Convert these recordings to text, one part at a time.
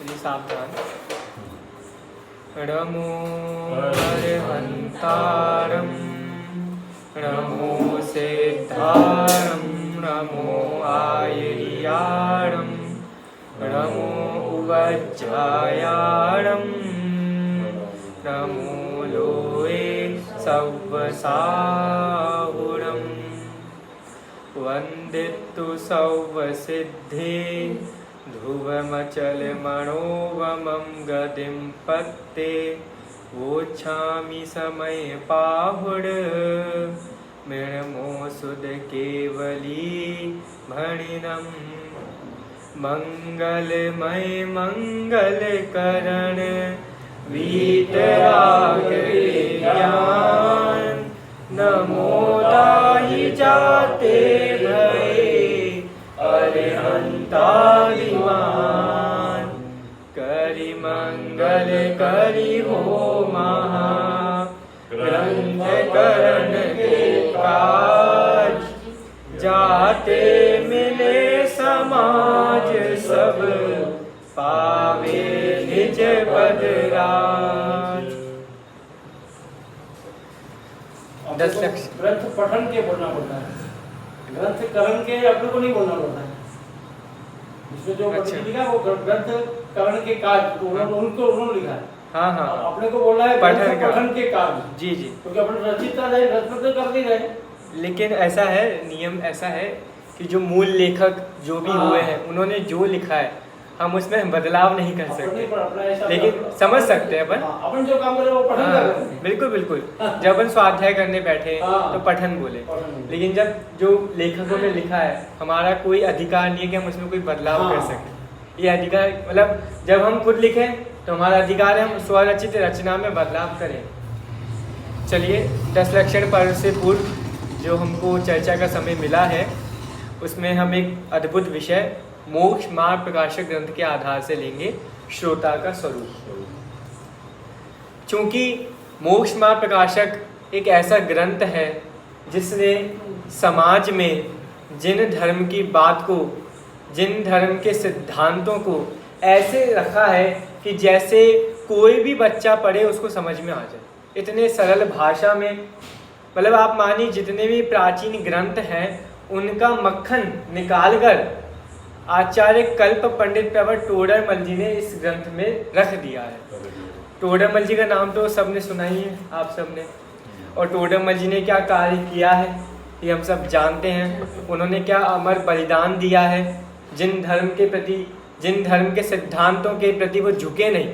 चलिए सावधान। नमो अरहंतारं नमो सिद्धारं नमो आयर्याणं नमो उवज्जायाणं नमो लोये सव्वसाहुरं वन्दितु सव्वसिद्धे ध्रुवमचलमणोवमं गतिं पत्ते वोच्छामि समय पाहुड मृणमोऽसुधकेवली भणिनं मंगलमय मंगलकरण वीतरागज्ञान नमो दाहि जाते भये अरहंतादिमान करि मंगल करि हो महा ग्रंथ करण के काज जाते मिले समाज सब पावे निज पदराज। 10 लक्ष्य ग्रंथ पठन के बोलना पड़ता है, ग्रंथ करण के अपने को नहीं बोलना पड़ता है। इसमें जो अच्छा। लिखा वो ग्रंथ करण के काज उन्होंने लिखा है। हाँ हाँ अपने को बोलना है पठन के काज। जी जी, क्योंकि अपन रचिता रहे रचना तो कर नहीं रहे। लेकिन ऐसा है, नियम ऐसा है कि जो मूल लेखक जो भी हुए हैं उन्होंने जो लिखा है हम उसमें बदलाव नहीं कर सकते, लेकिन समझ सकते हैं अपन। अपन जो काम करें वो पठन कर रहे हैं। बिल्कुल बिल्कुल। जब अपन स्वाध्याय करने बैठे तो पठन बोले, लेकिन जब जो लेखकों ने लिखा है हमारा कोई अधिकार नहीं है कि हम उसमें कोई बदलाव कर सकें। ये अधिकार मतलब जब हम खुद लिखें तो हमारा अधिकार है हम स्वरचित रचना में बदलाव करें। चलिए 10 लक्षण पर्व से पूर्व जो हमको चर्चा का समय मिला है उसमें हम एक अद्भुत विषय मोक्ष मार्ग प्रकाशक ग्रंथ के आधार से लेंगे, श्रोता का स्वरूप। चूंकि मोक्ष मार्ग प्रकाशक एक ऐसा ग्रंथ है जिसने समाज में जिन धर्म की बात को, जिन धर्म के सिद्धांतों को ऐसे रखा है कि जैसे कोई भी बच्चा पढ़े उसको समझ में आ जाए, इतने सरल भाषा में। मतलब आप मानिए जितने भी प्राचीन ग्रंथ हैं उनका मक्खन निकालकर आचार्य कल्प पंडित प्रवर टोडरमल जी ने इस ग्रंथ में रख दिया है। टोडरमल जी का नाम तो सबने सुना ही है, आप सबने। और टोडरमल जी ने क्या कार्य किया है ये हम सब जानते हैं। उन्होंने क्या अमर बलिदान दिया है, जिन धर्म के प्रति, जिन धर्म के सिद्धांतों के प्रति वो झुके नहीं,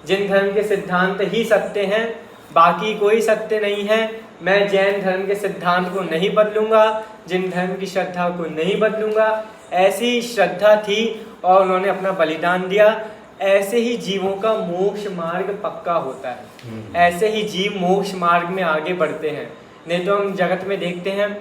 जिन धर्म के सिद्धांत ही सत्य हैं बाकी कोई सत्य नहीं है। मैं जैन धर्म के सिद्धांत को नहीं बदलूंगा, जिन धर्म की श्रद्धा को नहीं बदलूंगा, ऐसी श्रद्धा थी और उन्होंने अपना बलिदान दिया। ऐसे ही जीवों का मोक्ष मार्ग पक्का होता है, ऐसे ही जीव मोक्ष मार्ग में आगे बढ़ते हैं। नहीं तो हम जगत में देखते हैं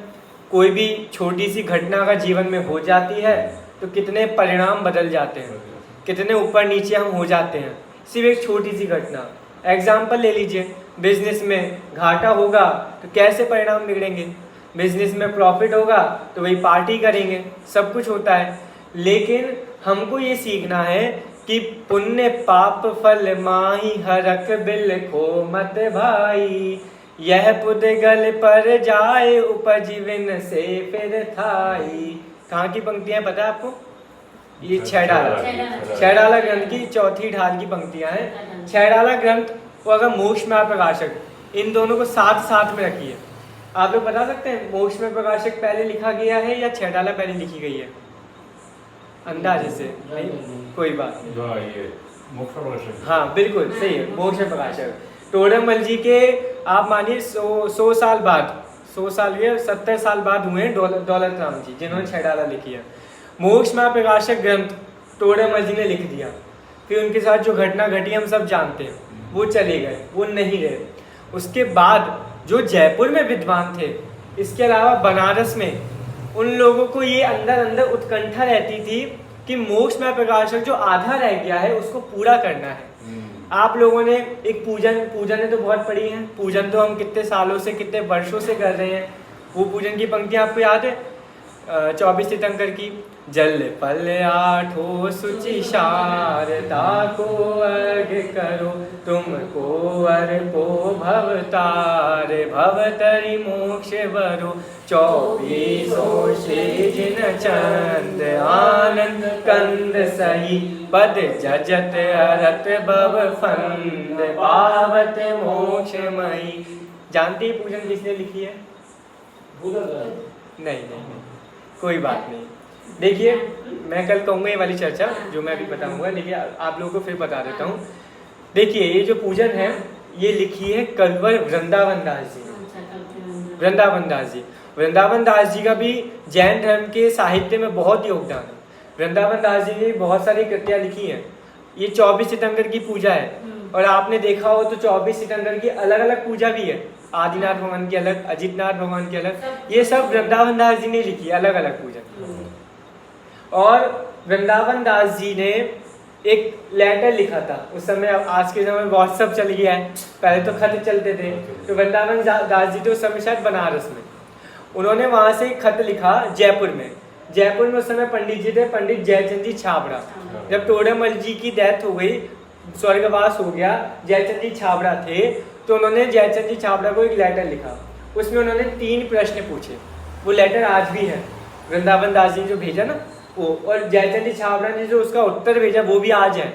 कोई भी छोटी सी घटना अगर जीवन में हो जाती है तो कितने परिणाम बदल जाते हैं, कितने ऊपर नीचे हम हो जाते हैं। सिर्फ एक छोटी सी घटना, एग्जाम्पल ले लीजिए, बिजनेस में घाटा होगा तो कैसे परिणाम बिगड़ेंगे, बिजनेस में प्रॉफिट होगा तो वही पार्टी करेंगे, सब कुछ होता है। लेकिन हमको ये सीखना है कि पुण्य पाप फल माही हरक बिल खो मत भाई, यह पुद्गल पर जाए उपजीवन से फिर थाई। कहाँ की पंक्तियां पता है आपको? ये छैडाला ग्रंथ की चौथी ढाल की पंक्तियां हैं। छैडाला ग्रंथ और अगर मोक्ष में प्रकाशक, इन दोनों को साथ साथ में रखिए। आप लोग बता सकते हैं मोक्ष में प्रकाशक पहले लिखा गया है या छैडाला पहले लिखी गई है? अंदाजे से नहीं, कोई बात नहीं। हाँ बिल्कुल सही है, मोक्ष में प्रकाशक। टोडरमल जी के आप मानिए 100 साल बाद, 100 साल हुए, 70 साल बाद हुए हैं दौलत राम जी जिन्होंने छैडाला लिखी है। मोक्ष में प्रकाशक ग्रंथ टोडरमल जी ने लिख दिया, फिर उनके साथ जो घटना घटी हम सब जानते हैं, वो चले गए, वो नहीं रहे। उसके बाद जो जयपुर में विद्वान थे, इसके अलावा बनारस में, उन लोगों को ये अंदर अंदर उत्कंठा रहती थी कि मोक्ष में प्रकाशक जो आधा रह गया है उसको पूरा करना है। आप लोगों ने एक पूजन तो बहुत पढ़ी है, पूजन तो हम कितने सालों से, कितने वर्षों से कर रहे हैं। वो पूजन की पंक्तियां आपको याद है? 24 तीर्थंकर की, जल पल आठो सुचि शारदा को अर्घ करो, तुमको अर्पो भवतार भवतरि मोक्ष वरो। 24 जिन चंद आनंद कंद सही, पद जजत अरत भव फंद पावत मोक्ष मई। जानते हैं पूजन किसने लिखी है? नहीं, कोई बात नहीं। देखिए मैं कल कहूँगा ये वाली चर्चा जो मैं अभी बताऊँगा, देखिए आप लोगों को फिर बता देता हूँ। देखिए ये जो पूजन है ये लिखी है कलवर वृंदावन दास जी ने। वृंदावन दास जी, वृंदावन दास जी का भी जैन धर्म के साहित्य में बहुत योगदान है। वृंदावन दास जी ने बहुत सारी कृतियाँ लिखी हैं। ये 24 सितंबर की पूजा है, और आपने देखा हो तो 24 सितंबर की अलग अलग पूजा भी है। आदिनाथ भगवान की अलग, अजितनाथ भगवान की अलग, ये सब वृंदावन दास जी ने लिखी है अलग अलग पूजा। और वृंदावन दास जी ने एक लेटर लिखा था उस समय। आज के समय में व्हाट्सएप चल गया है, पहले तो खत चलते थे। तो वृंदावन दास जी तो उस समय शायद बनारस में, उन्होंने वहां से एक खत लिखा जयपुर में। जयपुर में उस समय पंडित जी थे, पंडित जयचंद जी छाबड़ा। जब तोड़ेमल जी की डेथ हो गई, स्वर्गवास हो गया, जयचंद जी छाबड़ा थे, तो उन्होंने जयचंद जी छाबड़ा को एक लेटर लिखा। उसमें उन्होंने 3 प्रश्न पूछे। वो लेटर आज भी है, वृंदावन दास जी जो भेजा ना वो, और जयचंद जी छाबड़ा ने जो उसका उत्तर भेजा वो भी आज है।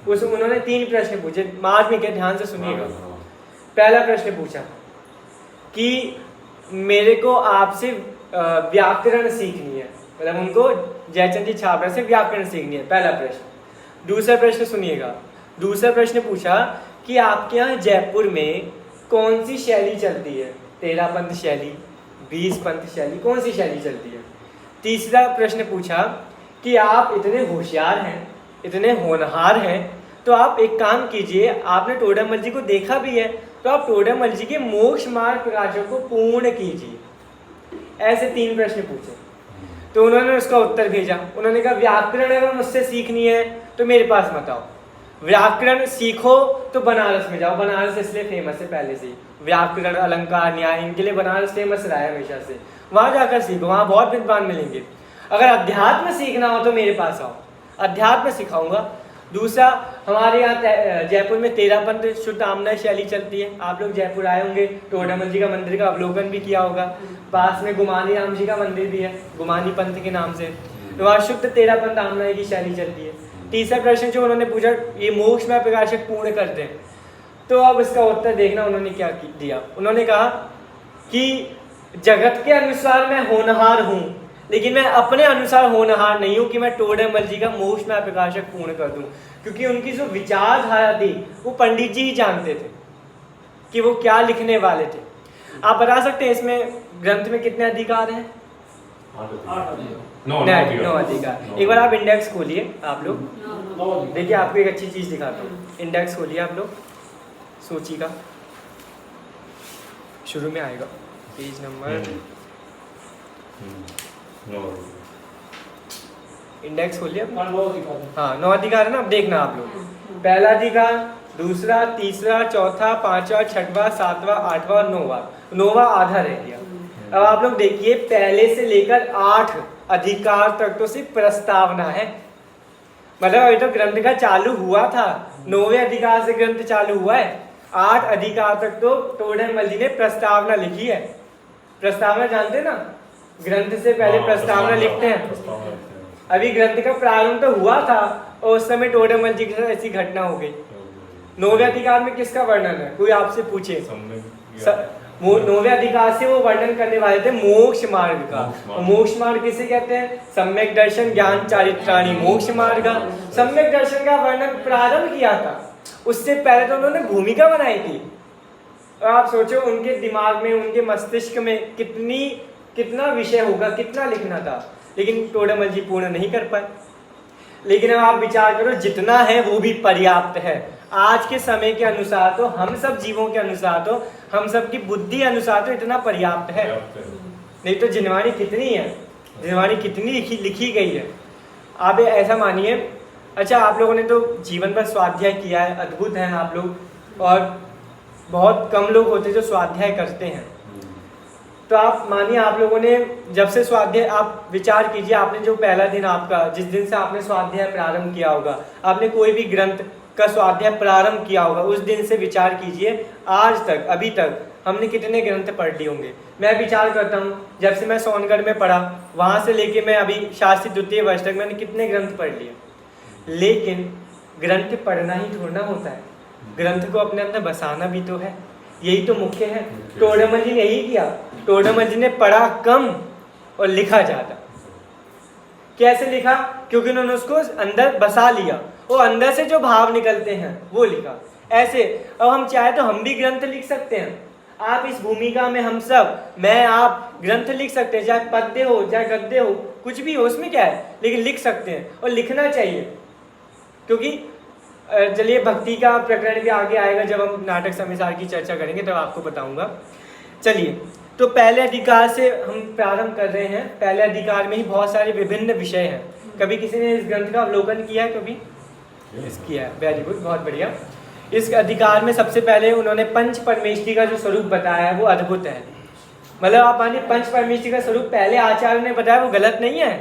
उसमें उन्होंने 3 प्रश्न पूछे, मार्च में क्या, ध्यान से सुनिएगा। पहला प्रश्न पूछा कि मेरे को आपसे व्याकरण सीखनी है, मतलब उनको जयचंद जी छाबड़ा से व्याकरण सीखनी है, पहला प्रश्न। दूसरा प्रश्न सुनिएगा, दूसरा प्रश्न पूछा कि आपके यहाँ जयपुर में कौन सी शैली चलती है? 13 पंथ शैली, 20 पंथ शैली, कौन सी शैली चलती है? तीसरा प्रश्न पूछा कि आप इतने होशियार हैं, इतने होनहार हैं, तो आप एक काम कीजिए, आपने तोड़ेमल जी को देखा भी है, तो आप तोड़ेमल जी के मोक्ष मार्ग प्रकाशों को पूर्ण कीजिए। ऐसे 3 प्रश्न पूछे। तो उन्होंने उसका उत्तर भेजा। उन्होंने कहा व्याकरण अगर मुझसे सीखनी है तो मेरे पास मत आओ, व्याकरण सीखो तो बनारस में जाओ। बनारस इसलिए फेमस है पहले से, व्याकरण, अलंकार, न्याय, इनके लिए बनारस फेमस रहा है हमेशा से। वहाँ जाकर सीखो, वहाँ बहुत विद्वान मिलेंगे। अगर अध्यात्म सीखना हो तो मेरे पास आओ, अध्यात्म सिखाऊंगा। दूसरा, हमारे यहाँ जयपुर में 13 पंथ शुद्ध आमना शैली चलती है। आप लोग जयपुर आए होंगे, तोड़ेमल जी का मंदिर का अवलोकन भी किया होगा। पास में गुमानी राम जी का मंदिर भी है, गुमानी पंथ के नाम से। तो वहाँ शुद्ध 13 पंथ आमना की शैली चलती है। तीसरा प्रश्न जो उन्होंने पूछा, ये मोक्ष में प्रकाशक पूर्ण करते हैं, तो अब इसका उत्तर देखना उन्होंने क्या दिया। उन्होंने कहा कि जगत के अनुसार मैं होनहार हूँ, लेकिन मैं अपने अनुसार होनहार नहीं हूँ कि मैं तोड़ेमल जी का मोक्ष में प्रकाशक पूर्ण कर दूं। क्योंकि उनकी जो विचारधारा थी वो पंडित जी ही जानते थे कि वो क्या लिखने वाले थे। आप बता सकते हैं इसमें ग्रंथ में कितने अधिकार हैं? 9 अधिकार। एक बार आप इंडेक्स खोलिए, आप लोग देखिए, आपको एक अच्छी चीज दिखाता हूँ। इंडेक्स खोलिए आप लोग, सूची का शुरू में आएगा पेज नंबर, इंडेक्स खोलिए। हाँ, 9 अधिकार है ना। अब देखना आप लोग, पहला अधिकार, दूसरा, तीसरा, चौथा, 5वां, 6वां, 7वां, 8वां और 9वां। 9वां आधा रह गया। अब आप लोग देखिए, पहले से लेकर 8 अधिकार तक तो सिर्फ प्रस्तावना है। मतलब अभी तो ग्रंथ का चालू हुआ था, 9वें अधिकार से ग्रंथ चालू हुआ है। 8 अधिकार तक तो तोड़ेमल जी ने प्रस्तावना लिखी है। प्रस्तावना जानते ना, ग्रंथ से पहले प्रस्तावना लिखते हैं। अभी ग्रंथ का प्रारंभ तो हुआ था और उस समय तोड़ेमल जी के साथ ऐसी घटना हो गई। 9वें अधिकार में किसका वर्णन है? कोई आपसे पूछे, 9वें अधिकार से वो वर्णन करने वाले थे मोक्ष मार्ग का। मोक्ष मार्ग किसे कहते हैं? सम्यक दर्शन ज्ञान चारित्राणी मोक्ष मार्ग। सम्यक दर्शन का वर्णन प्रारंभ किया था, उससे पहले तो उन्होंने भूमिका बनाई थी। और आप सोचो उनके दिमाग में, उनके मस्तिष्क में कितना विषय होगा, कितना लिखना था, लेकिन तोड़ेमल जी पूर्ण नहीं कर पाए। लेकिन अब आप विचार करो, जितना है वो भी पर्याप्त है। आज के समय के अनुसार तो, हम सब जीवों के अनुसार तो, हम सब की बुद्धि अनुसार तो इतना पर्याप्त है। नहीं तो जिनवाणी कितनी है, जिनवाणी कितनी लिखी गई है। आप ऐसा मानिए, अच्छा आप लोगों ने तो जीवन भर स्वाध्याय किया है, अद्भुत हैं आप लोग, और बहुत कम लोग होते जो स्वाध्याय करते हैं। तो आप मानिए आप लोगों ने जब से स्वाध्याय, आप विचार कीजिए, आपने जो पहला दिन आपका, जिस दिन से आपने स्वाध्याय प्रारंभ किया होगा, आपने कोई भी ग्रंथ का स्वाध्याय प्रारंभ किया होगा, उस दिन से विचार कीजिए आज तक, अभी तक हमने कितने ग्रंथ पढ़ लिए होंगे। मैं विचार करता हूँ जब से मैं सोनगढ़ में पढ़ा, वहाँ से लेके मैं अभी शास्त्री द्वितीय वर्ष तक मैंने कितने ग्रंथ पढ़ लिए। लेकिन ग्रंथ पढ़ना ही थोड़ा होता है, ग्रंथ को अपने अंदर बसाना भी तो है, यही तो मुख्य है। टोडरमल जी ने यही किया, टोडरमल जी ने पढ़ा कम और लिखा ज़्यादा। कैसे लिखा? क्योंकि उन्होंने उसको अंदर बसा लिया, वो अंदर से जो भाव निकलते हैं वो लिखा। ऐसे अब हम चाहे तो हम भी ग्रंथ लिख सकते हैं। आप इस भूमिका में, हम सब, मैं आप ग्रंथ लिख सकते हैं, चाहे पद्य हो चाहे गद्य हो, कुछ भी हो, उसमें क्या है, लेकिन लिख सकते हैं और लिखना चाहिए। क्योंकि चलिए भक्ति का प्रकरण भी आगे आएगा, जब हम नाटक समिसार की चर्चा करेंगे तब आपको बताऊंगा। चलिए, तो पहले अधिकार से हम प्रारंभ कर रहे हैं। पहले अधिकार में ही बहुत सारे विभिन्न विषय हैं। कभी किसी ने इस ग्रंथ का अवलोकन किया है? कभी किया है? वेरी गुड, बहुत बढ़िया। इस अधिकार में सबसे पहले उन्होंने पंच परमेष्टि का जो स्वरूप बताया है वो अद्भुत है। मतलब आप मानिए पंच परमेष्टि का स्वरूप पहले आचार्य ने बताया, वो गलत नहीं है,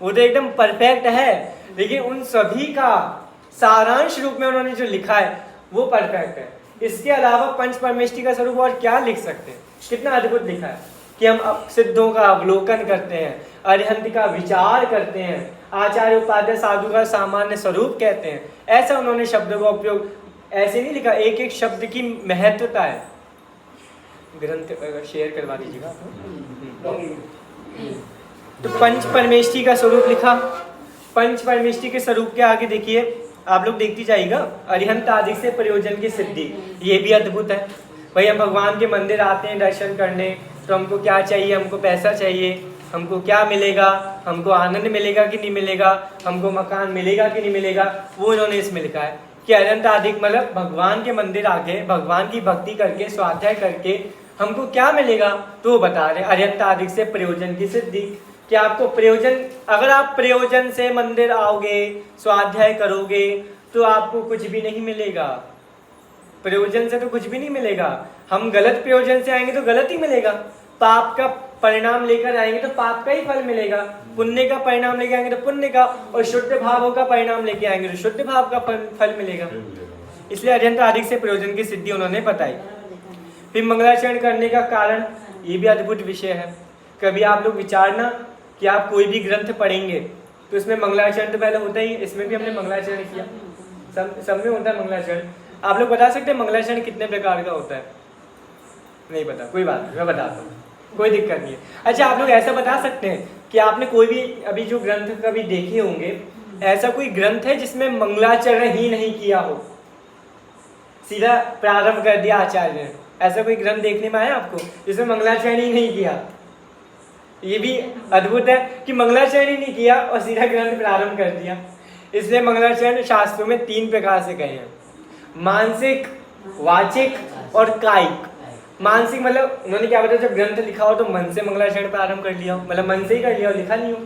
वो तो एकदम परफेक्ट है। लेकिन उन सभी का सारांश रूप में उन्होंने जो लिखा है वो परफेक्ट है। इसके अलावा पंच परमेष्टि का स्वरूप और क्या लिख सकते हैं? कितना अद्भुत लिखा है कि हम सिद्धों का अवलोकन करते हैं, अरिहंत का विचार करते हैं, आचार्य उपाध्याय साधु का सामान्य स्वरूप कहते हैं। ऐसा उन्होंने शब्दों का उपयोग ऐसे नहीं लिखा, एक एक शब्द की महत्वता है। ग्रंथ अगर शेयर करवा दीजिएगा तो पंच परमेष्टि का स्वरूप लिखा। पंच परमेष्टि के स्वरूप के आगे देखिए, आप लोग देखती जाइएगा, अरिहंत आदि से प्रयोजन की सिद्धि, ये भी अद्भुत है। भाई हम भगवान के मंदिर आते हैं दर्शन करने, तो हमको क्या चाहिए? हमको पैसा चाहिए, हमको क्या मिलेगा? हमको आनंद मिलेगा कि नहीं मिलेगा? हमको मकान मिलेगा कि नहीं मिलेगा? वो इन्होंने इसमें लिखा है कि अरिहंत आदि मतलब भगवान के मंदिर आके भगवान की भक्ति करके स्वाध्याय करके हमको क्या मिलेगा, तो वो बता रहे अरिहंत आदि से प्रयोजन की सिद्धि। कि आपको प्रयोजन, अगर आप प्रयोजन से मंदिर आओगे, स्वाध्याय करोगे, तो आपको कुछ भी नहीं मिलेगा। प्रयोजन से तो कुछ भी नहीं मिलेगा। हम गलत प्रयोजन से आएंगे तो गलत ही मिलेगा। पाप का परिणाम लेकर आएंगे तो पाप का ही फल मिलेगा, पुण्य का परिणाम लेके आएंगे तो पुण्य का, और शुद्ध भावों का परिणाम लेके आएंगे तो शुद्ध भाव का फल मिलेगा। इसलिए अरिहंत आदि से प्रयोजन की सिद्धि उन्होंने बताई। फिर मंगलाचरण करने का कारण, ये भी अद्भुत विषय है। कभी आप लोग विचारना कि आप कोई भी ग्रंथ पढ़ेंगे तो इसमें मंगलाचरण तो पहले होता ही, इसमें भी हमने मंगलाचरण किया, सब में होता है मंगलाचरण। आप लोग बता सकते हैं मंगलाचरण कितने प्रकार का होता है? नहीं पता, कोई बात नहीं, मैं बताता हूँ, कोई दिक्कत नहीं है। अच्छा, आप लोग ऐसा बता सकते हैं कि आपने कोई भी अभी जो ग्रंथ कभी देखे होंगे, ऐसा कोई ग्रंथ है जिसमें मंगलाचरण ही नहीं किया हो, सीधा प्रारंभ कर दिया आचार्य ने? ऐसा कोई ग्रंथ देखने में आया आपको जिसमें मंगलाचरण ही नहीं किया? ये भी अद्भुत है कि मंगलाचरण ही नहीं किया और सीधा ग्रंथ प्रारंभ कर दिया। इसलिए मंगलाचरण शास्त्रों में 3 प्रकार से कहे हैं, मानसिक, वाचिक और कायिक। मानसिक मतलब उन्होंने क्या बताया, जब ग्रंथ लिखा हो तो मन से मंगलाचरण प्रारंभ कर लिया हो, मतलब मन से ही कर लिया हो, लिखा नहीं हो।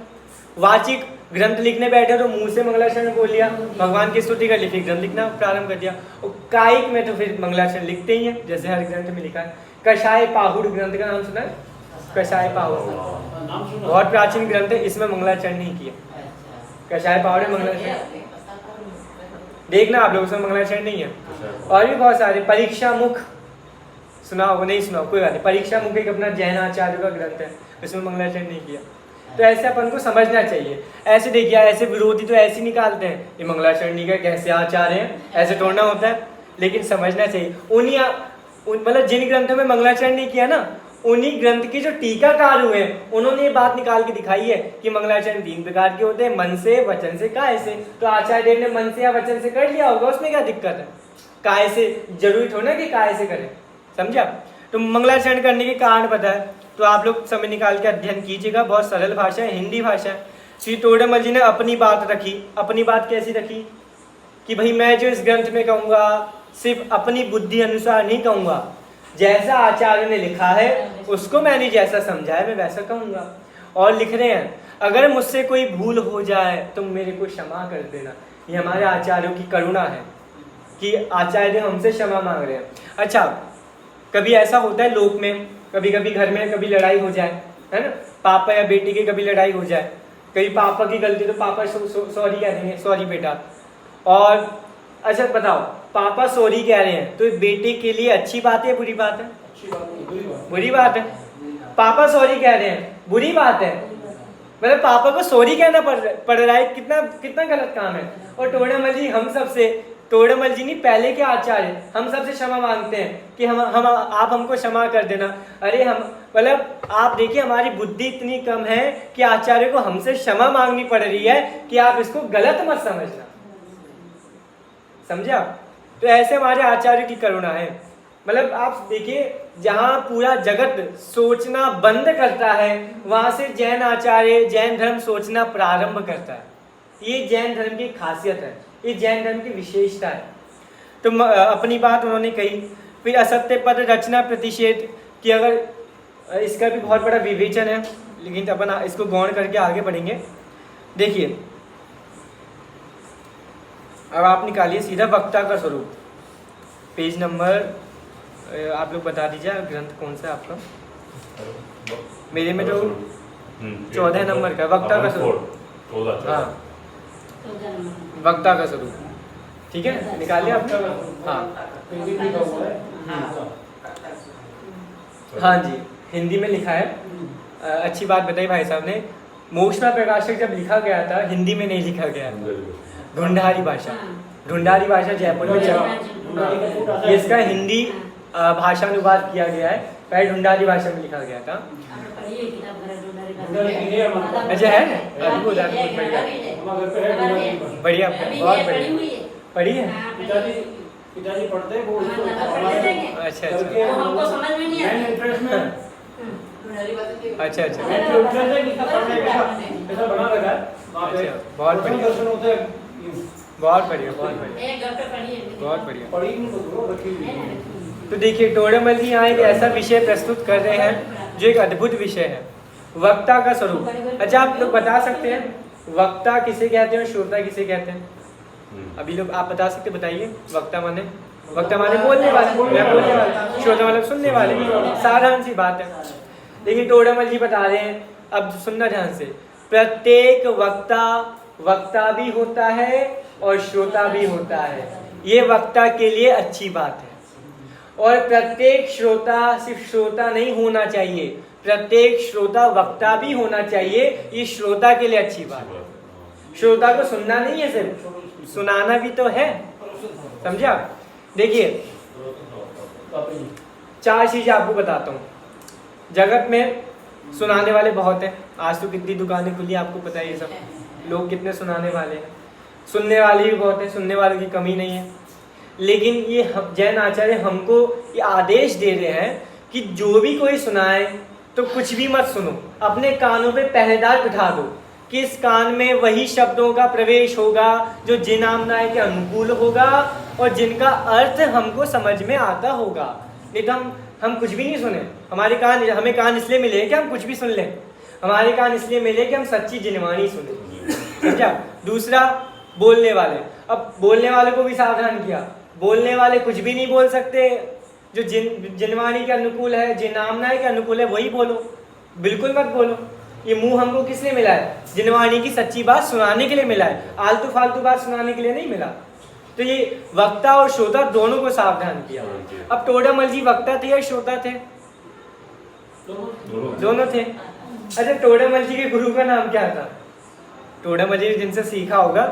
वाचिक, ग्रंथ लिखने बैठे तो मुंह से मंगलाचरण बोल लिया, भगवान की स्तुति कर ली, फिर ग्रंथ लिखना प्रारंभ कर दिया। और कायिक में तो फिर मंगलाचरण लिखते ही हैं, जैसे हर ग्रंथ में लिखा है। कषाय पाहुड़ ग्रंथ का नाम सुना है? कषाय पाहुड़ बहुत प्राचीन ग्रंथ है, इसमें मंगलाचरण नहीं किया। कषाय पाहुड़ में मंगलाचरण देखना आप लोग, उसमें मंगलाचरण नहीं है। और भी बहुत सारे, परीक्षा मुख सुना हो, नहीं सुना हो कोई बात नहीं, परीक्षा मुख एक अपना जैन आचार्य का ग्रंथ है, इसमें मंगलाचरण नहीं किया। तो ऐसे अपन को समझना चाहिए। ऐसे देखिए, ऐसे विरोधी तो ऐसे निकालते हैं, ये मंगलाचरण नहीं किया, कैसे आचार्य हैं, ऐसे तोड़ना होता है। लेकिन समझना चाहिए, उन्हीं मतलब जिन ग्रंथों में मंगलाचरण नहीं किया ना, उन्हीं ग्रंथ के जो टीकाकार हुए उन्होंने ये बात निकाल के दिखाई है कि मंगलाचरण 3 प्रकार के होते हैं, मन से, वचन से, काय से। तो आचार्य देव ने मन से या वचन से कर लिया होगा, उसमें क्या दिक्कत है? काय से जरूरी थोड़ा ना कि काय से करें, समझा? तो मंगलाचरण करने के कारण पता है, तो आप लोग समय निकाल के अध्ययन कीजिएगा। बहुत सरल भाषा है, हिंदी भाषा है। श्री टोडरमल जी ने अपनी बात रखी। अपनी बात कैसी रखी कि भाई मैं जो इस ग्रंथ में कहूँगा सिर्फ अपनी बुद्धि अनुसार नहीं कहूँगा, जैसा आचार्य ने लिखा है उसको मैंने जैसा समझा है मैं वैसा कहूँगा। और लिख रहे हैं, अगर मुझसे कोई भूल हो जाए तो मेरे को क्षमा कर देना। ये हमारे आचार्यों की करुणा है कि आचार्य हमसे क्षमा मांग रहे हैं। अच्छा, कभी ऐसा होता है लोक में कभी कभी घर में कभी लड़ाई हो जाए, है ना, पापा या बेटी की कभी लड़ाई हो जाए, कभी पापा की गलती तो पापा सॉरी कह देंगे, सॉरी बेटा। और अच्छा बताओ, पापा सॉरी कह रहे हैं तो बेटे के लिए अच्छी बात है बुरी बात है? अच्छी बात नहीं, बुरी बात। बुरी बात है। पापा सॉरी कह रहे हैं बुरी बात है, मतलब पापा को सॉरी कहना पड़ रहा है, कितना कितना गलत काम है। और टोडामल जी हम सबसे, टोडामल जी नहीं पहले के आचार्य हम सबसे क्षमा मांगते हैं कि हम आप हमको क्षमा कर देना। अरे हम मतलब आप देखिए हमारी बुद्धि इतनी कम है कि आचार्य को हमसे क्षमा मांगनी पड़ रही है कि आप इसको गलत मत समझना, समझे आप? तो ऐसे हमारे आचार्य की करुणा है। मतलब आप देखिए जहाँ पूरा जगत सोचना बंद करता है वहां से जैन आचार्य जैन धर्म सोचना प्रारंभ करता है। ये जैन धर्म की खासियत है, ये जैन धर्म की विशेषता है। तो अपनी बात उन्होंने कही। फिर असत्य पद रचना प्रतिषेध की, अगर इसका भी बहुत बड़ा विवेचन है, लेकिन अपन इसको गौण करके आगे बढ़ेंगे। देखिए अब आप निकालिए सीधा वक्ता का स्वरूप, पेज नंबर आप लोग बता दीजिए ग्रंथ कौन सा आपका? मेरे में तो 14 नंबर का वक्ता का स्वरूप। हाँ वक्ता का स्वरूप, ठीक है निकालिए आपका। हाँ हाँ जी हिंदी में लिखा है। अच्छी बात बताई भाई साहब ने, मोक्ष में प्रकाशक जब लिखा गया था हिंदी में नहीं लिखा गया था, ढूंढारी भाषा, ढूंढारी भाषा जयपुर में चल, इसका हिंदी भाषा अनुवाद किया गया है, पहले ढूंढारी भाषा में लिखा गया था। अच्छा है, अद्भुत अद्भुत, बढ़िया बढ़िया, बहुत बढ़िया, पढ़ी है। पिताजी पढ़ते हैं वो, अच्छा अच्छा, हमको समझ में नहीं आता, अच्छा अच्छा, ऐसा बना रखा है, बहुत बढ़िया, दर्शन होते हैं, बहुत बढ़िया, बहुत बढ़िया, बहुत बढ़िया, पढ़ी तो रखी हुई। तो देखिए टोडामल जी यहाँ एक ऐसा विषय प्रस्तुत कर रहे हैं जो एक अद्भुत विषय है, वक्ता का स्वरूप। अच्छा आप लोग बता सकते हैं वक्ता किसे कहते हैं और श्रोता किसे कहते हैं? अभी लोग आप बता सकते, बताइए। वक्ता माने बोलने वाले, बोलने वाले, श्रोता मतलब सुनने वाले, साधारण सी बात है। लेकिन टोडामल जी बता रहे हैं, अब सुनना ध्यान से, प्रत्येक वक्ता भी होता है और श्रोता भी होता है, ये वक्ता के लिए अच्छी बात है। और प्रत्येक श्रोता सिर्फ श्रोता नहीं होना चाहिए, प्रत्येक श्रोता वक्ता भी होना चाहिए, ये श्रोता के लिए अच्छी बात है। श्रोता को सुनना नहीं है, सिर्फ सुनाना भी तो है, समझा? देखिए 4 चीजें आपको बताता हूँ। जगत में सुनाने वाले बहुत हैं, आज तो कितनी दुकानें खुली आपको पता है, ये सब लोग कितने सुनाने वाले हैं, सुनने वाले भी बहुत हैं, सुनने वालों की कमी नहीं है। लेकिन ये जैन आचार्य हमको ये आदेश दे रहे हैं कि जो भी कोई सुनाए तो कुछ भी मत सुनो, अपने कानों पे पहरेदार बिठा दो कि इस कान में वही शब्दों का प्रवेश होगा जो जिन आमनाय के अनुकूल होगा और जिनका अर्थ हमको समझ में आता होगा। नहीं तो हम कुछ भी नहीं सुने। हमें कान इसलिए मिले कि हम कुछ भी सुन लें, हमारे कान इसलिए मिले कि हम सच्ची जिनवाणी सुने, समझा? दूसरा बोलने वाले, अब बोलने वाले को भी सावधान किया, बोलने वाले कुछ भी नहीं बोल सकते, जो जिनवाणी के अनुकूल है, जिनामनाय के अनुकूल है वही बोलो, बिल्कुल मत बोलो। ये मुंह हमको किस लिए मिला है? जिनवाणी की सच्ची बात सुनाने के लिए मिला है, आलतू फालतू बात सुनाने के लिए नहीं मिला। तो ये वक्ता और श्रोता दोनों को सावधान किया। अब टोडामल जी वक्ता थे या श्रोता थे? दोनों थे। अच्छा टोडामल जी के गुरु का नाम क्या था? टोडामल जी जिनसे सीखा होगा,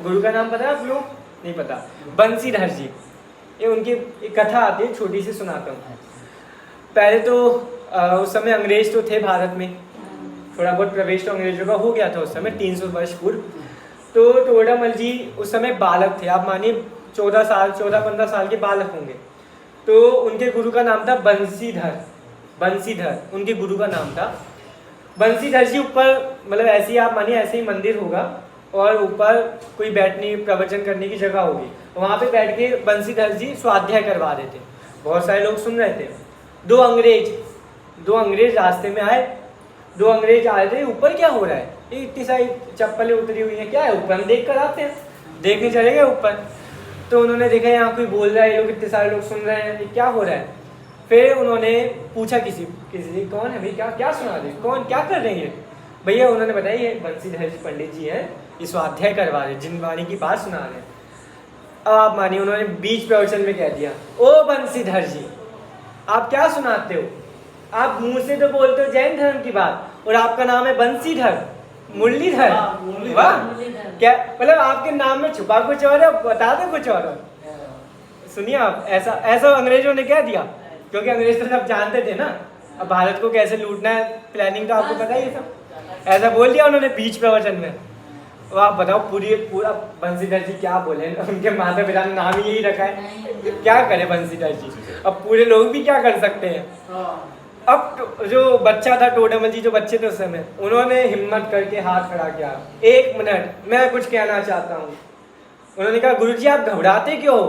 गुरु का नाम पता है आप लोग? नहीं पता। बंसीधर जी, ये उनकी एक कथा आती है, छोटी सी सुनाता हूँ। पहले तो उस समय अंग्रेज तो थे भारत में, थोड़ा बहुत प्रवेश तो अंग्रेजों का हो गया था उस समय 300 वर्ष पूर्व। तो टोडामल जी उस समय बालक थे, आप मानिए 14-15 साल के बालक होंगे। तो उनके गुरु का नाम था बंसीधर उनके गुरु का नाम था। बंसीधर जी ऊपर मतलब ऐसे ही आप मानिए ऐसे ही मंदिर होगा और ऊपर कोई बैठने प्रवचन करने की जगह होगी, वहाँ पे बैठ के बंसीधर जी स्वाध्याय करवा रहे थे, बहुत सारे लोग सुन रहे थे। दो अंग्रेज रास्ते में आए, दो अंग्रेज आ रहे थे, ऊपर क्या हो रहा है, ये इतनी सारी चप्पलें उतरी हुई हैं, क्या है ऊपर, हम देख कर आते हैं, देखने चले गए ऊपर। तो उन्होंने देखा यहाँ कोई बोल रहा है, ये लोग इतने सारे लोग सुन रहे हैं, ये क्या हो रहा है। फिर उन्होंने पूछा किसी किसी कौन है भाई, क्या क्या सुना रहे, कौन क्या कर रहे हैं भैया। उन्होंने बताया ये बंसीधर जी पंडित जी हैं, ये स्वाध्याय करवा रहे, जिनवाणी की बात सुना रहे हैं। अब आप मानिए उन्होंने बीच प्रवचन में कह दिया, ओ बंसीधर जी आप क्या सुनाते हो, आप मुंह से तो बोलते हो जैन धर्म की बात और आपका नाम है बंसीधर, मुरलीधर। वाह, क्या मतलब आपके नाम में छुपा कुछ और है, बता दो कुछ और। सुनिए आप, ऐसा ऐसा अंग्रेजों ने कह दिया, क्योंकि अंग्रेज तो सब जानते थे ना अब भारत को कैसे लूटना है, प्लानिंग तो आपको पता ही है सब। ऐसा बोल दिया उन्होंने बीच प्रवचन में। तो आप बताओ पूरा बंसीधर जी क्या बोले, उनके माता पिता ने नाम ही यही रखा है, क्या करे बंसीधर जी, अब पूरे लोग भी क्या कर सकते हैं। अब जो बच्चा था टोडरमल जी, जो बच्चे थे उस समय, उन्होंने हिम्मत करके हाथ खड़ा किया, 1 मिनट मैं कुछ कहना चाहता हूँ। उन्होंने कहा गुरुजी आप घबराते क्यों,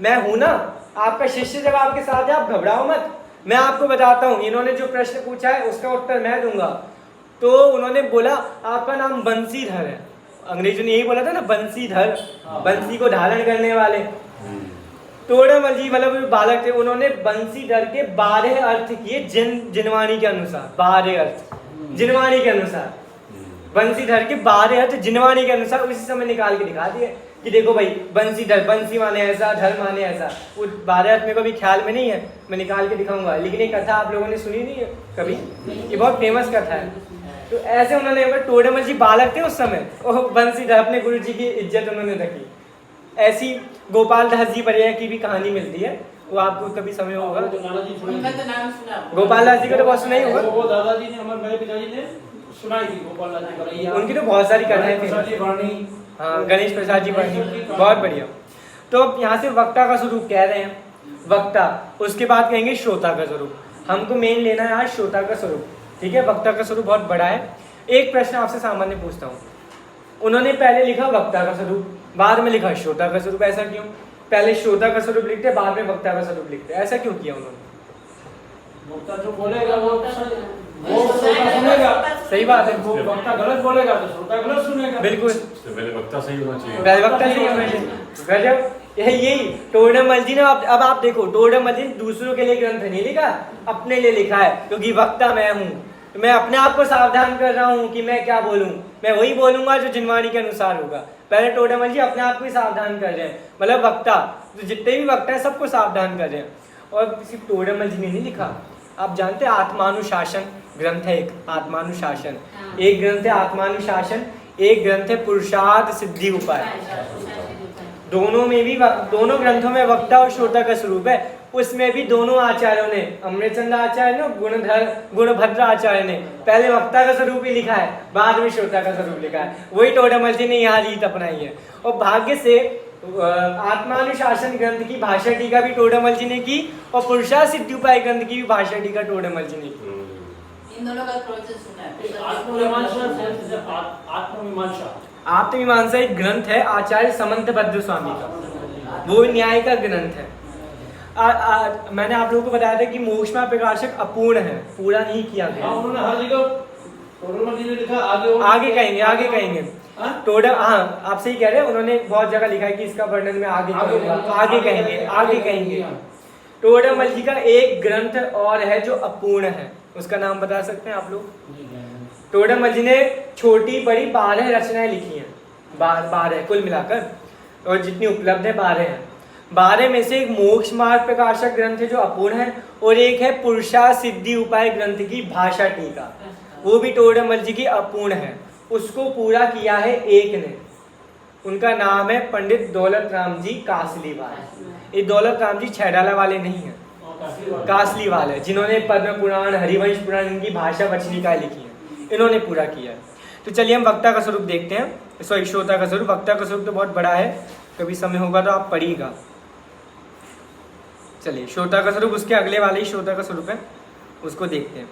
मैं हूं ना आपका शिष्य, जब आपके साथ है आप घबराओ मत, मैं आपको बताता हूँ। इन्होंने जो प्रश्न पूछा है उसका उत्तर मैं दूंगा। तो उन्होंने बोला आपका नाम बंसीधर है, अंग्रेजों ने यही बोला था ना बंसीधर, बंसी को धारण करने वाले। टोडरमल जी मतलब बालक थे, उन्होंने बंसीधर के 12 अर्थ किए जिनवाणी के अनुसार, 12 अर्थ जिनवाणी के अनुसार, बंसीधर के 12 अर्थ जिनवाणी के अनुसार उसी समय निकाल के दिखा दिए कि देखो भाई बंसीधर, बंसी माने ऐसा, धर माने ऐसा। वो 12 अर्थ मेरे को भी ख्याल में नहीं है, मैं निकाल के दिखाऊंगा, लेकिन ये कथा आप लोगों ने सुनी नहीं है कभी, ये बहुत फेमस कथा है। तो ऐसे उन्होंने, टोडरमल जी बालक थे उस समय, और बंसीधर अपने गुरु जी की इज्जत उन्होंने रखी। ऐसी गोपाल दास जी परिया की भी कहानी मिलती है, वो आपको कभी समय होगा, गोपाल दास जी को तो बहुत सुना ही होगा, वो दादाजी ने, हमारे मेरे पिताजी ने सुनाई थी गोपाल दास जी परिया, उनकी तो बहुत सारी कथाएं थी। हाँ, गणेश प्रसाद जी बनी, बहुत बढ़िया। तो अब यहाँ से वक्ता का स्वरूप कह रहे हैं, वक्ता, उसके बाद कहेंगे श्रोता का स्वरूप। हमको मेन लेना है आज श्रोता का स्वरूप, ठीक है। वक्ता का स्वरूप बहुत बड़ा है। एक प्रश्न आपसे सामान्य पूछता हूँ, उन्होंने पहले लिखा वक्ता का स्वरूप, बाद में लिखा श्रोता का स्वरूप, ऐसा क्यों? पहले श्रोता का स्वरूप लिखते, बाद में वक्ता का स्वरूप लिखते, ऐसा क्यों किया उन्होंने? वक्ता जो बोलेगा वो श्रोता सुनेगा, सही बात है। वो वक्ता गलत बोलेगा तो श्रोता गलत सुनेगा। बिल्कुल, पहले वक्ता सही होना चाहिए, पहले वक्ता सही होना चाहिए। गजब, यही टोडरमल जी ने, अब आप देखो, टोडरमल जी ने दूसरों के लिए ग्रंथ नहीं लिखा, अपने लिए लिखा है, क्योंकि वक्ता मैं हूँ, तो मैं अपने आप को सावधान कर रहा हूँ कि मैं क्या बोलूँ, मैं वही बोलूंगा जो जिनवाणी के अनुसार होगा। पहले टोडरमल जी अपने आप को ही सावधान कर रहे हैं, मतलब वक्ता, तो जितने भी वक्ता है सबको सावधान कर रहे हैं। और सिर्फ टोडरमल जी ने नहीं लिखा, आप जानते हैं आत्मानुशासन ग्रंथ है एक, आत्मानुशासन एक ग्रंथ है, आत्मानुशासन एक ग्रंथ है, पुरुषार्थ सिद्धि उपाय। दोनों में भी, दोनों ग्रंथों में वक्ता और श्रोता का स्वरूप है। उसमें भी दोनों आचार्यों ने, अमृतचंद्र आचार्य ने, गुणभद्र आचार्य ने पहले वक्ता का स्वरूप ही लिखा है, बाद में श्रोता का स्वरूप लिखा है। वही टोडरमल जी ने यहाँ रीत अपनाई है। और भाग्य से आत्मानुशासन ग्रंथ की भाषा टीका भी टोडरमल जी ने की, और पुरुषार्थ सिद्धि उपाय ग्रंथ की भी भाषा टीका टोडरमल जी ने की। इन दोनों का प्रोसेस सुना है। आत्ममीमांसा एक ग्रंथ है आचार्य समंतभद्र स्वामी का, वो न्याय का ग्रंथ है। मैंने आप लोगों को बताया था कि मोक्षमा प्रकाशक अपूर्ण है, पूरा नहीं किया गया। उन्होंने हर जगह टोडरमल जी ने लिखा, आगे कहेंगे, आगे कहेंगे। टोडर, हाँ आप सही कह रहे हैं, उन्होंने बहुत जगह लिखा है कि इसका वर्णन में आगे कहेंगे, आगे कहेंगे। टोडरमल जी का एक ग्रंथ और है जो अपूर्ण है, उसका नाम बता सकते हैं आप लोग? टोडरमल जी ने छोटी बड़ी 12 रचनाएं लिखी हैं, 12 कुल मिलाकर, और जितनी उपलब्ध है 12 हैं। 12 में से एक मोक्ष मार्ग प्रकाशक ग्रंथ है जो अपूर्ण है, और एक है पुरुषार्थ सिद्धि उपाय ग्रंथ की भाषा टीका, वो भी टोडरमल जी की अपूर्ण है। उसको पूरा किया है एक ने, उनका नाम है पंडित दौलत राम जी कासलीवाल। ये दौलत राम जी छैडाला वाले नहीं है, कासलीवाल है, जिन्होंने पद्म पुराण, हरिवंश पुराण, इनकी भाषा वचनिकाएं लिखी है, इन्होंने पूरा किया है। तो चलिए हम वक्ता का स्वरूप देखते हैं, सॉरी श्रोता का स्वरूप। वक्ता का स्वरूप तो बहुत बड़ा है, कभी समय होगा तो आप पढ़िएगा। चलिए श्रोता का स्वरूप, उसके अगले वाले ही श्रोता का स्वरूप है, उसको देखते हैं।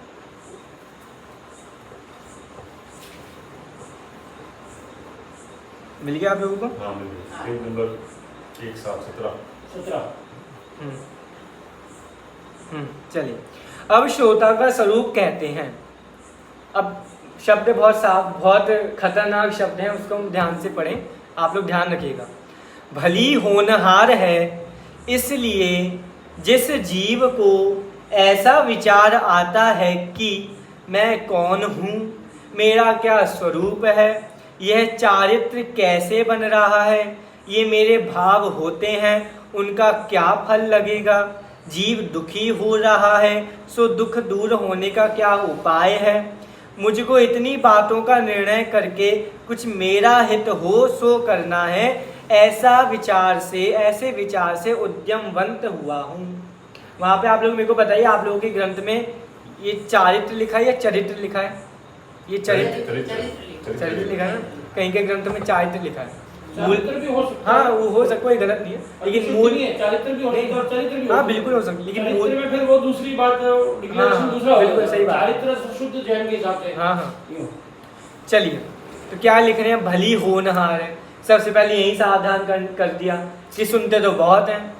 मिल गया आप लोगों को? हाँ मिल गया। पेज नंबर 17 चलिए, अब श्रोता का स्वरूप कहते हैं। अब शब्द बहुत साफ, बहुत खतरनाक शब्द हैं, उसको हम ध्यान से पढ़ें, आप लोग ध्यान रखिएगा। भली होनहार है इसलिए जिस जीव को ऐसा विचार आता है कि मैं कौन हूँ, मेरा क्या स्वरूप है, यह चारित्र कैसे बन रहा है, ये मेरे भाव होते हैं, उनका क्या फल लगेगा, जीव दुखी हो रहा है सो दुख दूर होने का क्या उपाय है, मुझको इतनी बातों का निर्णय करके कुछ मेरा हित हो सो करना है, ऐसे विचार से उद्यमवंत हुआ हूँ। वहाँ पे आप लोग मेरे को बताइए, आप लोगों के ग्रंथ में ये चारित्र लिखा है या चरित्र लिखा है? ये चरित्र लिखा है ना, कहीं के ग्रंथ में चारित्र लिखा है। चारित्र भी हो सकता है। हाँ वो हो सकता है, गलत नहीं है, लेकिन मूल नहीं है, चारित्र भी हो सकता है और चरित्र भी हो हाँ सकता है। बिल्कुल हो सकता है, लेकिन मूल चरित्र में फिर वो दूसरी बात डिक्लेरेशन हाँ, दूसरा बिल्कुल होगा। सही बात। चारित्र शुद्ध जैन के हिसाब से। हाँ हाँ यूं। चलिए, तो क्या लिख रहे हैं, भली होनहार है। सबसे पहले यही सावधान कर दिया कि सुनते तो बहुत हैं,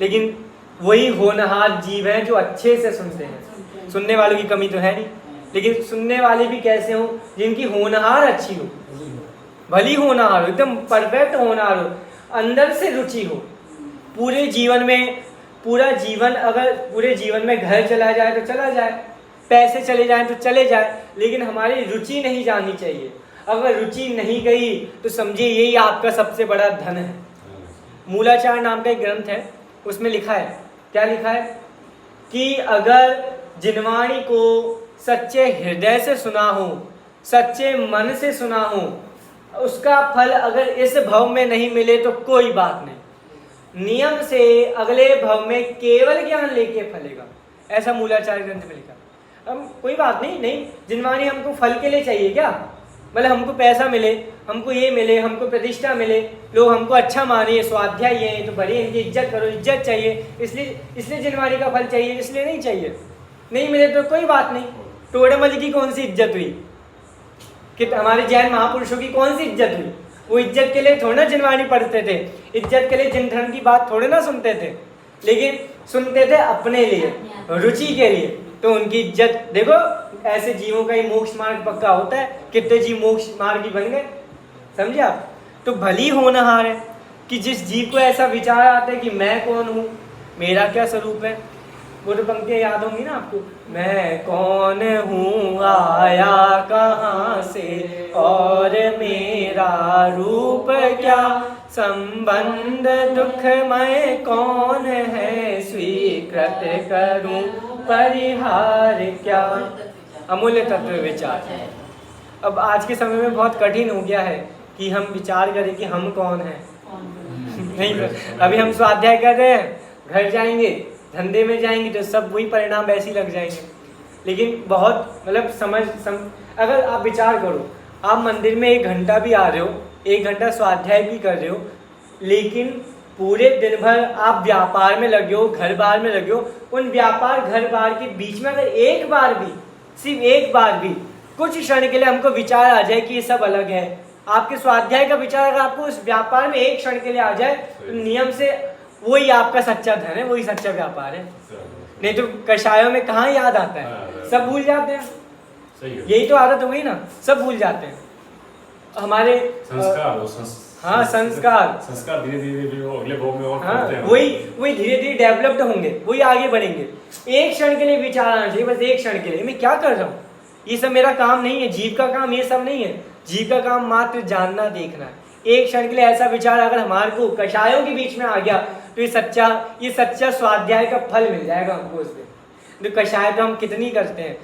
लेकिन वही होनहार जीव हैं जो अच्छे से सुनते हैं। सुनने वालों की कमी तो है नहीं, लेकिन सुनने वाले भी कैसे हो, जिनकी होनहार अच्छी हो, भली होनहार हो, एकदम परफेक्ट होनहार हो, अंदर से रुचि हो। पूरे जीवन में अगर पूरे जीवन में घर चला जाए तो चला जाए, पैसे चले जाएं तो चले जाए, लेकिन हमारी रुचि नहीं जानी चाहिए। अगर रुचि नहीं गई तो समझिए यही आपका सबसे बड़ा धन है। मूलाचार नाम का एक ग्रंथ है, उसमें लिखा है, क्या लिखा है कि अगर जिनवाणी को सच्चे हृदय से सुना हो, सच्चे मन से सुना हो, उसका फल अगर इस भव में नहीं मिले तो कोई बात नहीं, नियम से अगले भव में केवल ज्ञान लेके फलेगा। ऐसा मूलाचार्य ग्रंथ में लिखा। अब कोई बात नहीं जिनवाणी हमको फल के लिए चाहिए क्या, मतलब हमको पैसा मिले, हमको ये मिले, हमको प्रतिष्ठा मिले, लोग हमको अच्छा माने, स्वाध्याय ये तो बड़े, इनकी इज्जत करो, इज्जत चाहिए, इसलिए जिनवाणी का फल चाहिए, इसलिए नहीं चाहिए। नहीं मिले तो कोई बात नहीं। टोडरमल की कौन सी इज्जत हुई, कि हमारे जैन महापुरुषों की कौन सी इज्जत हुई? वो इज्जत के लिए थोड़ा ना जिनवाणी पढ़ते थे, इज्जत के लिए जिन धर्म की बात थोड़े ना सुनते थे, लेकिन सुनते थे अपने लिए, रुचि के लिए। तो उनकी इज्जत देखो, ऐसे जीवों का ही मोक्ष मार्ग पक्का होता है। कितने जीव मोक्ष मार्ग ही बन गए, समझे आप? तो भली होनहार है कि जिस जीव को ऐसा विचार आता है कि मैं कौन हूँ, मेरा क्या स्वरूप है। वो तो पंक्तियाँ याद होंगी ना आपको, मैं कौन हूँ, आया कहाँ से, और मेरा रूप क्या, संबंध दुखमय कौन है, स्वीकृत करूँ परिहार क्या। अमूल्य तत्व विचार। अब आज के समय में बहुत कठिन हो गया है कि हम विचार करें कि हम कौन हैं। नहीं, अभी हम स्वाध्याय कर रहे हैं, घर जाएंगे, धंधे में जाएंगे तो सब वही परिणाम वैसे ही लग जाएंगे। लेकिन बहुत मतलब अगर आप विचार करो, आप मंदिर में 1 घंटा भी आ रहे हो, 1 घंटा स्वाध्याय भी कर रहे हो, लेकिन पूरे दिन भर आप व्यापार में लगे हो, घर बार में लगे हो, उन व्यापार घर बार के बीच में अगर एक बार भी, सिर्फ एक बार भी कुछ क्षण के लिए हमको विचार आ जाए कि ये सब अलग है, आपके स्वाध्याय का विचार अगर आपको उस व्यापार में एक क्षण के लिए आ जाए, तो नियम से वही आपका सच्चा धन है, वही सच्चा व्यापार है। नहीं तो कषायों में कहाँ याद आता है, सब भूल जाते हैं। यही तो आदत हो गई ना, सब भूल जाते हैं। हमारे संस्कार धीरे धीरे अगले भाव में और हाँ, वही धीरे धीरे डेवलप्ड होंगे, वही आगे बढ़ेंगे। एक क्षण के लिए विचार आना चाहिए, बस एक क्षण के लिए, मैं क्या कर रहा हूँ, ये सब मेरा काम नहीं है, जीव का काम ये सब नहीं है। जीव का काम मात्र जानना, देखना है। एक क्षण के लिए ऐसा विचार अगर हमारे को कषायों के बीच में आ गया तो ये सच्चा स्वाध्याय का फल मिल जाएगा हमको उसमें। तो कषाय तो हम कितनी करते हैं,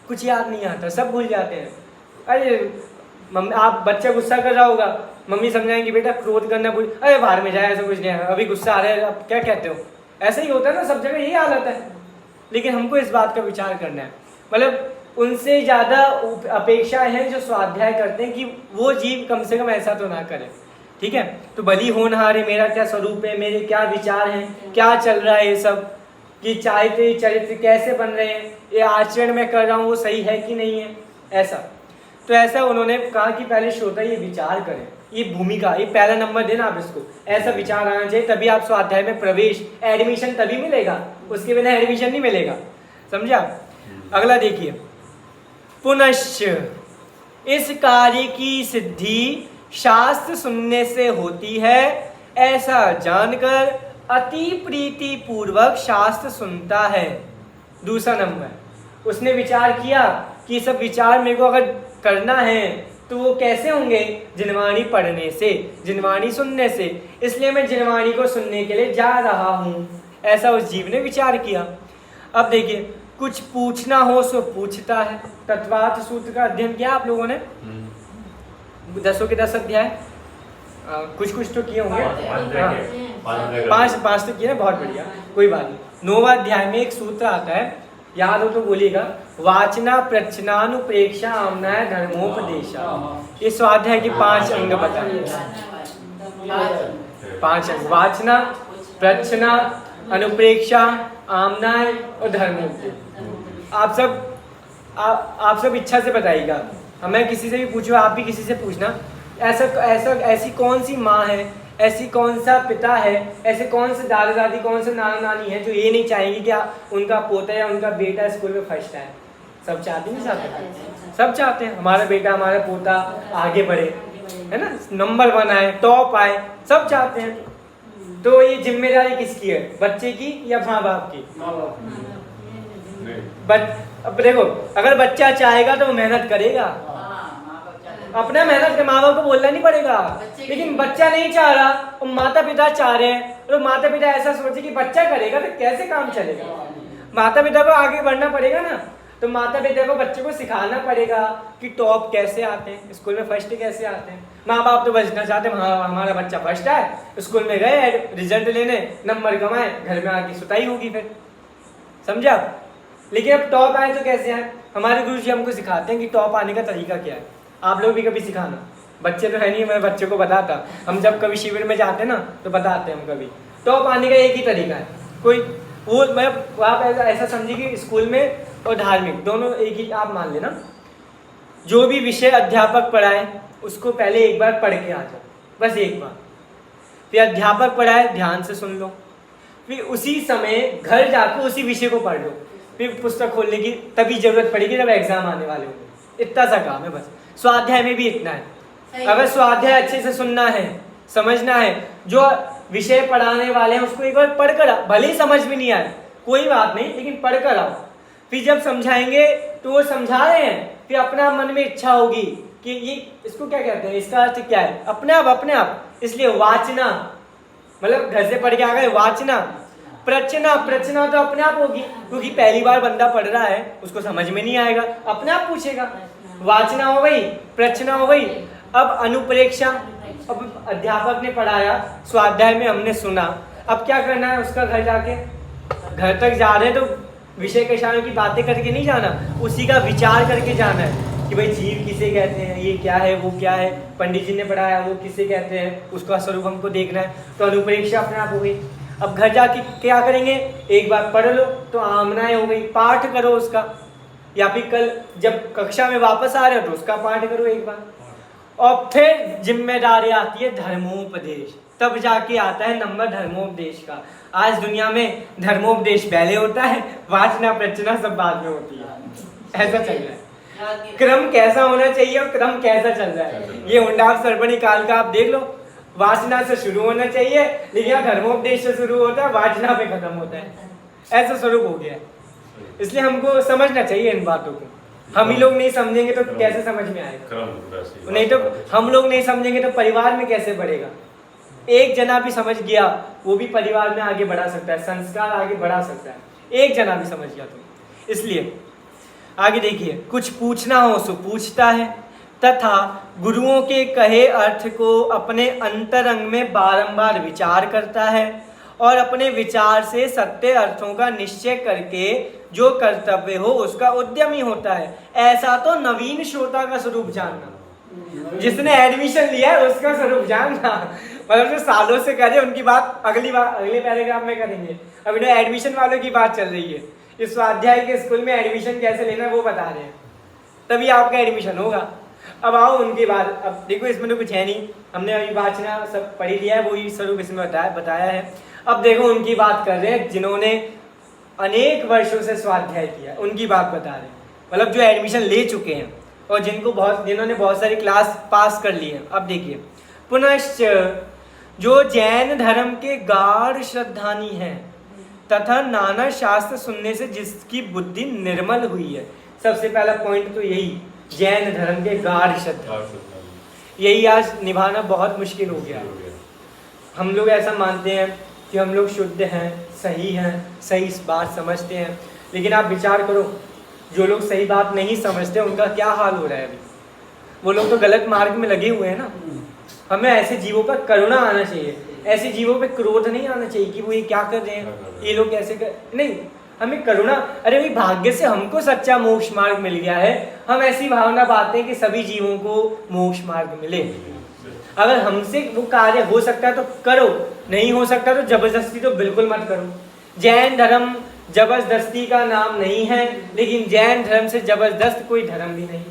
कुछ याद नहीं आता, सब भूल जाते हैं। अरे आप बच्चा गुस्सा कर रहा होगा, मम्मी समझाएंगी बेटा क्रोध करना भूल, अरे बाहर में जाए, ऐसा कुछ नहीं है, अभी गुस्सा आ रहा है, आप क्या कहते हो। ऐसा ही होता है ना, सब जगह यही हालत है। लेकिन हमको इस बात का विचार करना है, मतलब उनसे ज़्यादा अपेक्षा है जो स्वाध्याय करते हैं कि वो जीव कम से कम ऐसा तो ना करे। ठीक है, तो भली होनहार है, मेरा क्या स्वरूप है, मेरे क्या विचार हैं, क्या चल रहा है, ये सब कि चरित्र कैसे बन रहे हैं, ये आचरण में कर रहा हूँ वो सही है कि नहीं है, ऐसा। तो ऐसा उन्होंने कहा कि पहले श्रोता ये विचार करें, ये भूमिका, ये पहला नंबर देना आप इसको, ऐसा विचार आना चाहिए, तभी आप स्वाध्याय में प्रवेश, एडमिशन तभी मिलेगा, उसके बिना एडमिशन नहीं मिलेगा, समझा। अगला देखिए, पुनश्च इस कार्य की सिद्धि शास्त्र सुनने से होती है, ऐसा जानकर अति प्रीति पूर्वक शास्त्र सुनता है। दूसरा नंबर उसने विचार किया कि ये सब विचार मेरे को अगर करना है तो वो कैसे होंगे, जिनवाणी पढ़ने से, जिनवाणी सुनने से, इसलिए मैं जिनवाणी को सुनने के लिए जा रहा हूँ। ऐसा उस जीव ने विचार किया। अब देखिए, कुछ पूछना हो सो पूछता है। तत्वार्थ सूत्र का अध्ययन किया आप लोगों ने? 10 के 10 अध्याय कुछ तो किए होंगे। पांच तो किए ना, बहुत बढ़िया, कोई बात नहीं। 9वां अध्याय में एक सूत्र आता है, याद हो तो बोलिएगा, वाचना प्रच्छनानुप्रेक्षा आमनाय धर्मोपदेशा। ये स्वाध्याय के 5 अंग बताए, 5 अंग, वाचना, प्रच्छना, अनुप्रेक्षा, आमनाय और धर्मोपदेश। आप सब इच्छा से बताइएगा। मैं किसी से भी पूछूं, आप भी किसी से पूछना, ऐसी कौन सी माँ है, ऐसी कौन सा पिता है, ऐसे कौन से दादा दादी, कौन से नाना नानी है जो ये नहीं चाहेंगे कि उनका पोता या उनका बेटा स्कूल में फर्स्ट आए। सब चाहते नहीं चाहते? सब चाहते हैं हमारा बेटा, हमारा पोता आगे बढ़े, है ना, नंबर 1 आए, टॉप आए, सब चाहते हैं। तो ये जिम्मेदारी किसकी है, बच्चे की या माँ बाप की? अब देखो, अगर बच्चा चाहेगा तो वो मेहनत करेगा, अपना मेहनत के, माँ बाप को बोलना नहीं पड़ेगा। लेकिन बच्चा नहीं चाह रहा और माता पिता चाह रहे हैं, तो माता पिता ऐसा सोचे कि बच्चा करेगा तो कैसे काम चलेगा। माता पिता को आगे बढ़ना पड़ेगा ना, तो माता पिता को बच्चे को सिखाना पड़ेगा कि टॉप कैसे आते हैं, स्कूल में फर्स्ट कैसे आते हैं। माँ बाप तो बचना चाहते हैं, हमारा बच्चा फर्स्ट आए, स्कूल में गए रिजल्ट लेने, नंबर कमाए, घर में आके सुताई होगी फिर, समझा। लेकिन अब टॉप आए तो कैसे आए? हमारे गुरु जी हमको सिखाते हैं कि टॉप आने का तरीका क्या है। आप लोग भी कभी सिखाना, बच्चे तो है नहीं, मैं बच्चे को बताता, हम जब कभी शिविर में जाते ना तो बताते हैं हम कभी। टॉप आने का एक ही तरीका है, कोई वो मैं आप ऐसा समझिए कि स्कूल में और धार्मिक दोनों एक ही आप मान लेना। जो भी विषय अध्यापक पढ़ाए उसको पहले एक बार पढ़ के आ जाओ, बस एक बार। फिर अध्यापक पढ़ाए ध्यान से सुन लो, फिर उसी समय घर जाकर उसी विषय को पढ़ लो। फिर पुस्तक खोलने की तभी जरूरत पड़ेगी जब एग्जाम आने वाले होंगे। इतना सा काम है बस। स्वाध्याय में भी इतना है। अगर स्वाध्याय अच्छे से सुनना है, समझना है, जो विषय पढ़ाने वाले हैं उसको एक बार पढ़ कर आओ, भले ही समझ में नहीं आए कोई बात नहीं, लेकिन पढ़ कर आओ। फिर जब समझाएंगे तो वो समझा रहे हैं, फिर अपना मन में इच्छा होगी कि ये इसको क्या कहते हैं, इसका अर्थ क्या है, अपने आप। इसलिए वाचना मतलब घर से पढ़ के आ गए, वाचना, प्रच्छना तो अपने आप होगी, क्योंकि पहली बार बंदा पढ़ रहा है, उसको समझ में नहीं आएगा, अपने आप पूछेगा। वाचना हो गई, प्रच्छना हो गई। अब अनुप्रेक्षा, अब अध्यापक ने पढ़ाया, स्वाध्याय में हमने सुना, अब क्या करना है उसका, घर जाके, घर तक जा रहे हैं तो विषय कक्षाओं की बातें करके नहीं जाना, उसी का विचार करके जाना है कि भाई जीव किसे कहते हैं, ये क्या है, वो क्या है, पंडित जी ने पढ़ाया वो किसे कहते हैं, उसका स्वरूप हमको देखना है। तो अनुप्रेक्षा अपने आप हो गई। अब घर जाके क्या करेंगे, एक बार पढ़ लो तो आमनाएं हो गई, पाठ करो उसका, या फिर कल जब कक्षा में वापस आ रहे हो तो उसका पाठ करो एक बार। और फिर जिम्मेदारी आती है धर्मोपदेश, तब जाके आता है नंबर धर्मोपदेश का। आज दुनिया में धर्मोपदेश पहले होता है, वाचना प्रच्छना सब बाद में होती है। ऐसा चल रहा है, क्रम कैसा होना चाहिए और क्रम कैसा चल रहा है, ये हुंडार सरबणी काल का आप देख लो। वाचना से शुरू होना चाहिए, लेकिन यहाँ धर्मोपदेश से शुरू होता है, वाचना पे खत्म होता है, ऐसा स्वरूप हो गया है। इसलिए हमको समझना चाहिए इन बातों को। हम ही लोग नहीं समझेंगे तो कैसे समझ में आएगा, नहीं तो हम लोग नहीं समझेंगे तो परिवार में कैसे बढ़ेगा। एक जना भी समझ गया वो भी परिवार में आगे बढ़ा सकता है, संस्कार आगे बढ़ा सकता है, एक जना भी समझ गया तो। इसलिए आगे देखिए, कुछ पूछना हो सो पूछता है, तथा गुरुओं के कहे अर्थ को अपने अंतरंग में बारंबार विचार करता है और अपने विचार से सत्य अर्थों का निश्चय करके जो कर्तव्य हो उसका उद्यमी होता है। ऐसा तो नवीन श्रोता का स्वरूप जानना, जिसने एडमिशन लिया है उसका स्वरूप जानना। मतलब जो सालों से करे उनकी बात अगले पैराग्राफ में करेंगे। अभी तो एडमिशन वालों की बात चल रही है, इस स्वाध्याय के स्कूल में एडमिशन कैसे लेना है वो बता रहे हैं, तभी आपका एडमिशन होगा। अब आओ उनकी बात। अब देखो इसमें तो कुछ है नहीं, हमने अभी वाचना सब पढ़ी लिया है, वही स्वरूप इसमें बताया है। अब देखो उनकी बात कर रहे हैं जिन्होंने अनेक वर्षों से स्वाध्याय किया, उनकी बात बता रहे हैं। मतलब जो एडमिशन ले चुके हैं और जिन्होंने बहुत सारी क्लास पास कर ली है। अब देखिए, पुनश्च जो जैन धर्म के गाढ़ श्रद्धानी हैं, तथा नाना शास्त्र सुनने से जिसकी बुद्धि निर्मल हुई है। सबसे पहला पॉइंट तो यही, जैन धर्म के गाढ़ श्रद्धा, यही आज निभाना बहुत मुश्किल हो गया। हम लोग ऐसा मानते हैं कि हम लोग शुद्ध हैं, सही बात समझते हैं, लेकिन आप विचार करो जो लोग सही बात नहीं समझते उनका क्या हाल हो रहा है अभी। वो लोग तो गलत मार्ग में लगे हुए हैं ना। हमें ऐसे जीवों पर करुणा आना चाहिए, ऐसे जीवों पे क्रोध नहीं आना चाहिए कि वो ये क्या कर रहे हैं, ये लोग कैसे कर, नहीं, हमें करुणा, अरे भाई भाग्य से हमको सच्चा मोक्ष मार्ग मिल गया है, हम ऐसी भावना पाते हैं कि सभी जीवों को मोक्ष मार्ग मिले। अगर हमसे वो कार्य हो सकता है तो करो, नहीं हो सकता तो जबरदस्ती तो बिल्कुल मत करो। जैन धर्म जबरदस्ती का नाम नहीं है, लेकिन जैन धर्म से जबरदस्त कोई धर्म भी नहीं,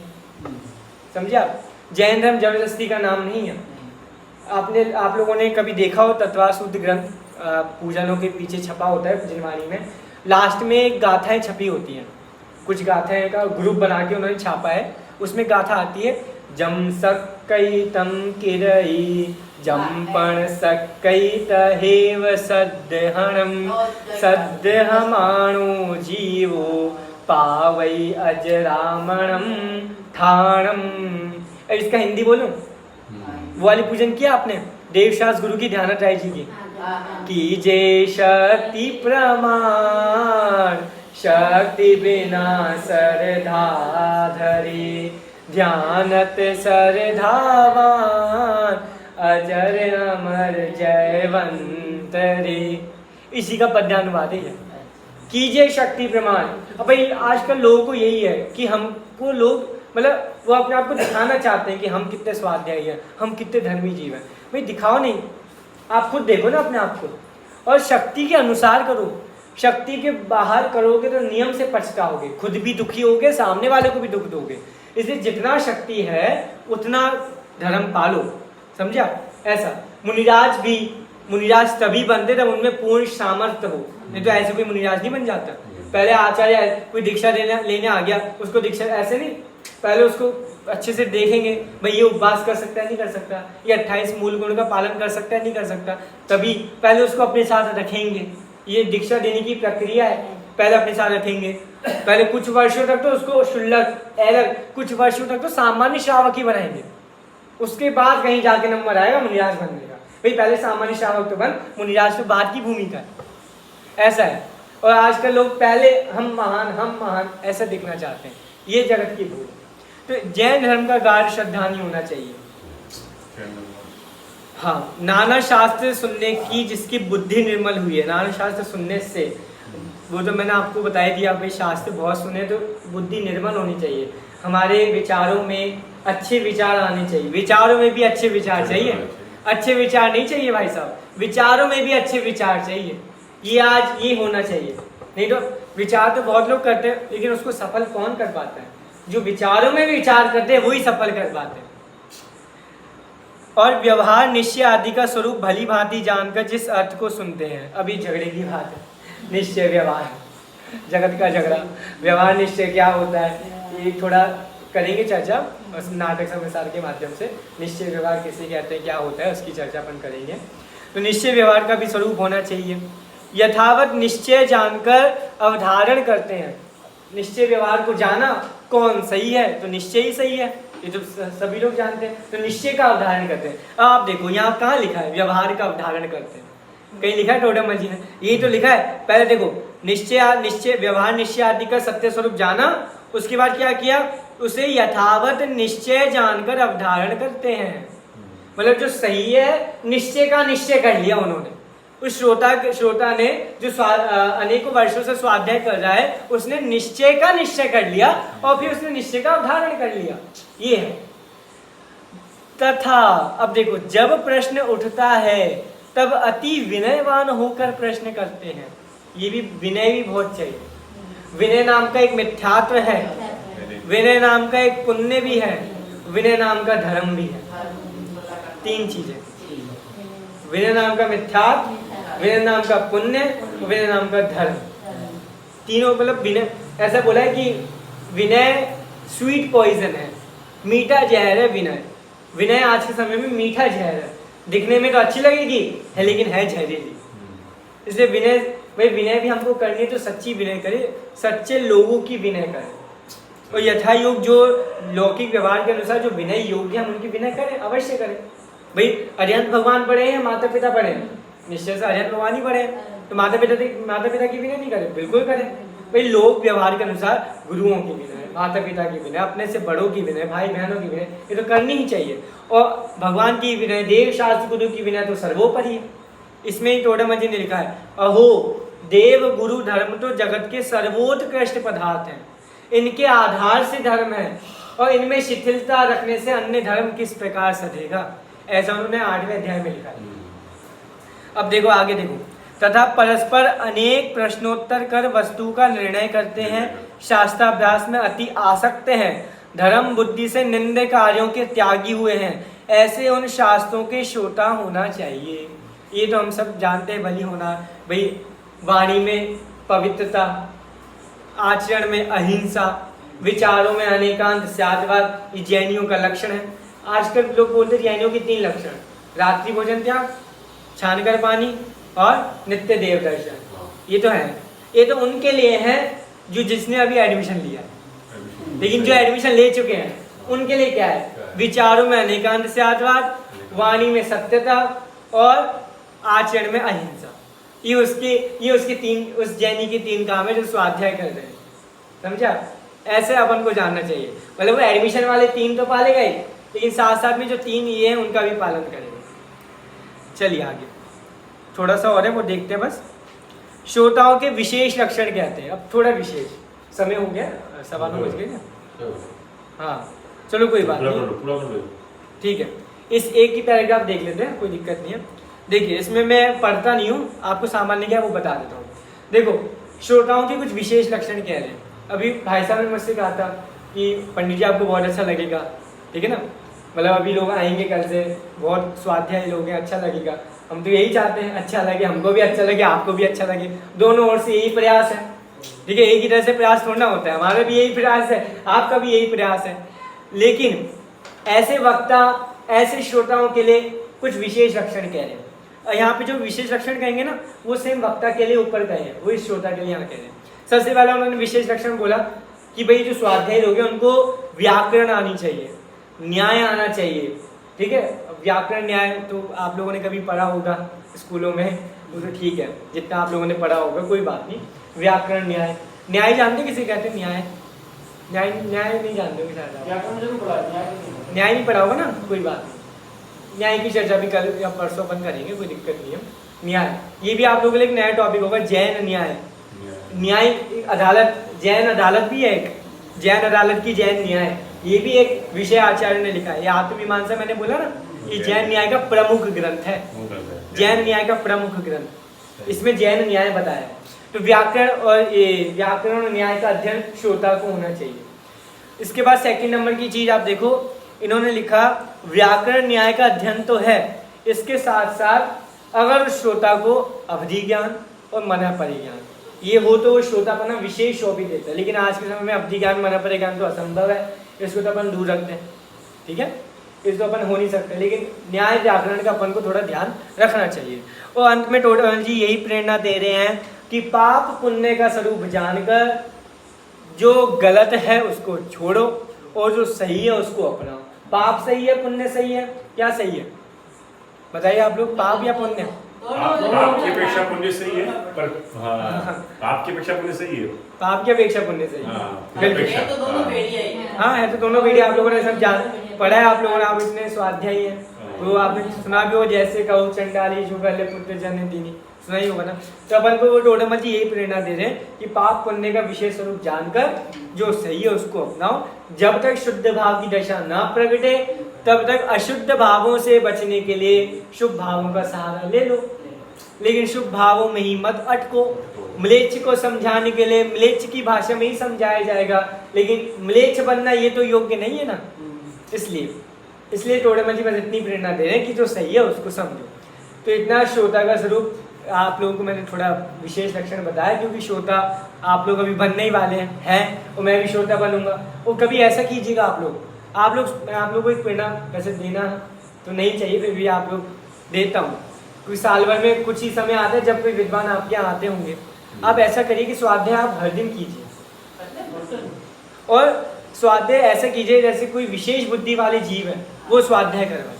समझे आप? जैन धर्म जबरदस्ती का नाम नहीं है। आप लोगों ने कभी देखा हो तत्वाशुद्ध ग्रंथ पूजनों के पीछे छपा होता है जिनवाणी में, लास्ट में एक गाथाएं छपी होती हैं, कुछ गाथाएं का ग्रुप बना के उन्होंने छापा है। उसमें गाथा आती है, जम सक्कई तम किरई जम्पण सक्कई तहेव सद्यहणम सद्यहमाणो जीवो पावई अजरामणम ठाणम। इसका हिंदी बोलूं? वो वाली पूजन किया आपने देवशास गुरु की ध्यान राय जी की, कीजे शक्ति प्रमाण शक्ति बिना सरधा धरे ध्यानत सरधावान अजर अमर जयवंत रे। इसी का पद्यानुवाद है, कीजिए शक्ति प्रमाण। अब भाई आजकल लोगों को यही है कि हमको लोग मतलब वो अपने आप को दिखाना चाहते हैं कि हम कितने स्वाध्यायी हैं, हम कितने धर्मी जीव हैं। भाई दिखाओ नहीं, आप खुद देखो ना अपने आप को, और शक्ति के अनुसार करो। शक्ति के बाहर करोगे तो नियम से पछताओगे, खुद भी दुखी होगे, सामने वाले को भी दुख दोगे। इसलिए जितना शक्ति है उतना धर्म पालो, समझा? ऐसा मुनिराज तभी बनते जब उनमें पूर्ण सामर्थ्य हो, नहीं तो ऐसे कोई मुनिराज नहीं बन जाता। पहले आचार्य कोई दीक्षा लेने आ गया, उसको दीक्षा ऐसे नहीं, पहले उसको अच्छे से देखेंगे, भाई ये उपवास कर सकता है नहीं कर सकता, ये 28 मूल गुण का पालन कर सकता है नहीं कर सकता, तभी पहले उसको अपने साथ रखेंगे। ये दीक्षा देने की प्रक्रिया है, पहले अपने साथ रखेंगे। पहले कुछ वर्षों तक तो उसको शुल्लक अलग, कुछ वर्षों तक तो सामान्य श्रावक ही बनाएंगे, उसके बाद कहीं जाके नंबर आएगा मुनिराज बनने का। भाई पहले सामान्य श्रावक तो बन, मुनिराज तो बाद की भूमिका है, ऐसा है। और आजकल लोग पहले हम महान ऐसा दिखना चाहते हैं, ये जगत की भूल। तो जैन धर्म का गाढ़ श्रद्धा नहीं होना चाहिए। हाँ, नाना शास्त्र सुनने की जिसकी बुद्धि निर्मल हुई है, नाना शास्त्र सुनने से, वो तो मैंने आपको बता दिया, भाई शास्त्र बहुत सुने तो बुद्धि निर्मल होनी चाहिए, हमारे विचारों में अच्छे विचार आने चाहिए। विचारों में भी अच्छे विचार चाहिए, अच्छे विचार नहीं चाहिए भाई साहब, विचारों में भी अच्छे विचार चाहिए। ये आज ये होना चाहिए, नहीं तो विचार तो बहुत लोग करते हैं, लेकिन उसको सफल कौन कर पाता है? जो विचारों में विचार करते हैं वही सफल कर पाते हैं। और व्यवहार निश्चय आदि का स्वरूप भली भांति जानकर जिस अर्थ को सुनते हैं, अभी झगड़े की बात है, निश्चय व्यवहार, जगत का झगड़ा, व्यवहार निश्चय क्या होता है, ये थोड़ा करेंगे चर्चा नाटक समाचार के माध्यम से। निश्चय व्यवहार किसे कहते हैं, क्या होता है, उसकी चर्चा अपन करेंगे। तो निश्चय व्यवहार का भी स्वरूप होना चाहिए। यथावत निश्चय जानकर अवधारण करते हैं, निश्चय व्यवहार को जाना कौन सही है तो निश्चय ही सही है, ये तो सभी लोग जानते हैं, तो निश्चय का अवधारण करते हैं। अब आप देखो यहाँ कहाँ लिखा है व्यवहार का अवधारण करते हैं, कहीं लिखा है टोडरमल जी ने? यही तो लिखा है। पहले देखो निश्चय व्यवहार निश्चय आदि का सत्य स्वरूप जाना, उसके बाद क्या किया, उसे यथावत निश्चय जानकर अवधारण करते हैं। मतलब जो सही है निश्चय का निश्चय कर लिया उन्होंने। उस श्रोता ने जो अनेकों वर्षों से स्वाध्याय कर रहा है, उसने निश्चय का निश्चय कर लिया और फिर उसने निश्चय का अवधारण कर लिया, ये है। तथा अब देखो जब प्रश्न उठता है तब अति विनयवान होकर प्रश्न करते हैं। ये भी विनय भी बहुत चाहिए। विनय नाम का एक मिथ्यात्व है, विनय नाम का एक पुण्य भी है, विनय नाम का धर्म भी है। तीन चीजें, विनय नाम का मिथ्यात्व, विनय नाम का पुण्य, विनय नाम का धर्म। तीनों मतलब विनय, ऐसा बोला है कि विनय स्वीट पॉइजन है, मीठा जहर है विनय। विनय आज के समय में मीठा जहर है, दिखने में तो अच्छी लगेगी है लेकिन है जहरीली। इसलिए विनय भाई विनय भी हमको करनी है तो सच्ची विनय करे, सच्चे लोगों की विनय करे, और यथा योग जो लौकिक व्यवहार के अनुसार जो विनय योग्य हम उनकी विनय करें, अवश्य करें। भाई अरिहंत भगवान पढ़े हैं, माता पिता पढ़े हैं, निश्चय से अरिहंत भगवान ही पढ़े हैं, तो माता पिता की विनय नहीं करें, बिल्कुल करें। भाई लोक व्यवहार के अनुसार गुरुओं की विनय, माता पिता की विनय, अपने से बड़ों की विनय, भाई बहनों की विनय, ये तो करनी ही चाहिए। और भगवान की विनय, देव शास्त्र गुरु की विनय तो सर्वोपरि है। इसमें ही टोडामल जी ने लिखा है, अहो देव गुरु धर्म तो जगत के सर्वोत्कृष्ट पदार्थ हैं, इनके आधार से धर्म है और इनमें शिथिलता रखने से अन्य धर्म किस प्रकार सधेगा, ऐसा उन्होंने 8वें अध्याय में लिखा है। अब देखो आगे देखो, तथा परस्पर अनेक प्रश्नोत्तर कर वस्तु का निर्णय करते हैं, शास्त्राभ्यास में अति आसक्त हैं, धर्म बुद्धि से निंदे कार्यों के त्यागी हुए हैं, ऐसे उन शास्त्रों के श्रोता होना चाहिए। ये तो हम सब जानते हैं, बलि होना, भाई वाणी में पवित्रता, आचरण में अहिंसा, विचारों में अनेकांत, त्यागवाद, ये जैनियों का लक्षण है। आजकल लोग बोलते हैं जैनियों के 3 लक्षण, रात्रि भोजन त्याग, छानकर पानी और नित्य देव दर्शन। ये तो है, ये तो उनके लिए है जो जिसने अभी एडमिशन लिया है। लेकिन जो एडमिशन ले चुके हैं उनके लिए क्या है, विचारों में अनेकांत त्यागवाद, वाणी में सत्यता और आचरण में अहिंसा। ये उसके 3, उस जैनी के 3 काम है जो स्वाध्याय कर रहे हैं, समझा। ऐसे अपन को जानना चाहिए, मतलब वो एडमिशन वाले 3 तो पालेगा ही, लेकिन साथ साथ में जो 3 ये हैं उनका भी पालन करेंगे। चलिए आगे थोड़ा सा और है, वो देखते हैं बस। श्रोताओं के विशेष लक्षण कहते हैं। अब थोड़ा विशेष, समय हो गया, 9:15 बज गए ना। हाँ चलो कोई बात नहीं, ठीक है। इस एक ही पैराग्राफ देख लेते हैं, कोई दिक्कत नहीं है। देखिए इसमें मैं पढ़ता नहीं हूँ, आपको सामान्य क्या वो बता देता हूँ। देखो श्रोताओं के कुछ विशेष लक्षण कह रहे हैं। अभी भाई साहब ने मुझसे कहा था कि पंडित जी आपको बहुत अच्छा लगेगा, ठीक है ना, मतलब अभी लोग आएंगे कल से, बहुत स्वाध्यायी लोग हैं, अच्छा लगेगा। हम तो यही चाहते हैं, अच्छा लगे, हमको भी अच्छा लगे, आपको भी अच्छा लगे, दोनों ओर से यही प्रयास है, ठीक है। एक ही तरह से प्रयास थोड़ा होता है, हमारा भी यही प्रयास है, आपका भी यही प्रयास है। लेकिन ऐसे वक्ता, ऐसे श्रोताओं के लिए कुछ विशेष लक्षण कह रहे हैं। और यहाँ पे जो विशेष लक्षण कहेंगे ना, वो सेम वक्ता के लिए ऊपर कहे हैं, वो इस श्रोता के लिए यहाँ कह रहे हैं। सबसे पहले उन्होंने विशेष लक्षण बोला कि भाई जो स्वाध्यायी लोग हैं उनको व्याकरण आनी चाहिए, न्याय आना चाहिए, ठीक है। व्याकरण न्याय तो आप लोगों ने कभी पढ़ा होगा स्कूलों में, वो तो ठीक है, जितना आप लोगों ने पढ़ा होगा कोई बात नहीं। व्याकरण न्याय, न्याय जानते किसे कहते हैं, न्याय न्याय नहीं जानते हो शायद, न्याय नहीं पढ़ा होगा ना, कोई बात नहीं। न्याय की चर्चा भी कल या परसों अपन करेंगे, कोई दिक्कत नहीं है। न्याय, ये भी आप लोगों के लिए एक नया टॉपिक होगा, जैन न्याय। न्याय अदालत, जैन अदालत भी है एक, जैन अदालत की जैन न्याय, ये भी एक विषय आचार्य ने लिखा है। ये आत्ममीमांसा मैंने बोला ना, ये जैन न्याय का प्रमुख ग्रंथ है, जैन न्याय का प्रमुख ग्रंथ, इसमें जैन न्याय बताया है। तो व्याकरण और ये व्याकरण और न्याय का अध्ययन श्रोता को होना चाहिए। इसके बाद सेकंड नंबर की चीज आप देखो, इन्होंने लिखा व्याकरण न्याय का अध्ययन तो है, इसके साथ साथ अगर श्रोता को अवधि ज्ञान और मना परिज्ञान ये हो तो वो श्रोतापना विशेष शोभी देता है। लेकिन आज के समय में अवधि ज्ञान मना परिज्ञान तो असंभव है, इसको तो अपन दूर रखते हैं, ठीक है, इसको अपन हो नहीं सकते। लेकिन न्याय व्याकरण का अपन को थोड़ा ध्यान रखना चाहिए। और अंत में टोडामल जी यही प्रेरणा दे रहे हैं कि पाप पुण्य का स्वरूप जानकर जो गलत है उसको छोड़ो और जो सही है उसको अपनाओ। पाप सही है, पुण्य सही है, क्या सही है बताइए आप लोग, पाप या पुण्य? पाप की अपेक्षा पुण्य सही है, पर पाप की अपेक्षा पुण्य सही है, पाप की अपेक्षा पुण्य सही है, तो दोनों भेड़िया ही है। हाँ है तो दोनों भेड़िया, आप लोगों ने सब जान पढ़ा है, आप लोगों ने, आप इतने स्वाध्यायी है तो आपने सुना भी हो, जैसे कहो चंडाली शुगल पुत्र जन दीनी, सुना ही होगा ना। तो अपन को वो टोडामल जी यही प्रेरणा दे रहे हैं कि पाप पुण्य का विशेष स्वरूप जानकर जो सही है उसको अपनाओ। जब तक शुद्ध भाव की दशा ना प्रगटे तब तक अशुद्ध भावों से बचने के लिए शुभ भावों का सहारा ले लो, लेकिन शुभ भावों में ही मत अटको। म्लेच्छ को समझाने के लिए म्लेच्छ की भाषा में ही समझाया जाएगा, लेकिन म्लेच्छ बनना ये तो योग्य नहीं है ना। इसलिए टोडामल जी बस इतनी प्रेरणा दे रहे हैं कि जो सही है उसको समझो। तो इतना श्रोता का स्वरूप आप लोगों को मैंने थोड़ा विशेष लक्षण बताया, क्योंकि श्रोता आप लोग अभी बनने ही वाले हैं और मैं भी श्रोता बनूंगा। और कभी ऐसा कीजिएगा आप लोग को एक प्रेरणा वैसे देना तो नहीं चाहिए, फिर भी आप लोग देता हूँ। कोई साल भर में कुछ ही समय आता है जब कोई विद्वान आपके यहाँ आते होंगे। आप ऐसा करिए कि स्वाध्याय आप हर दिन कीजिए, और स्वाध्याय ऐसा कीजिए जैसे कोई विशेष बुद्धि वाले जीव है वो स्वाध्याय करवाए,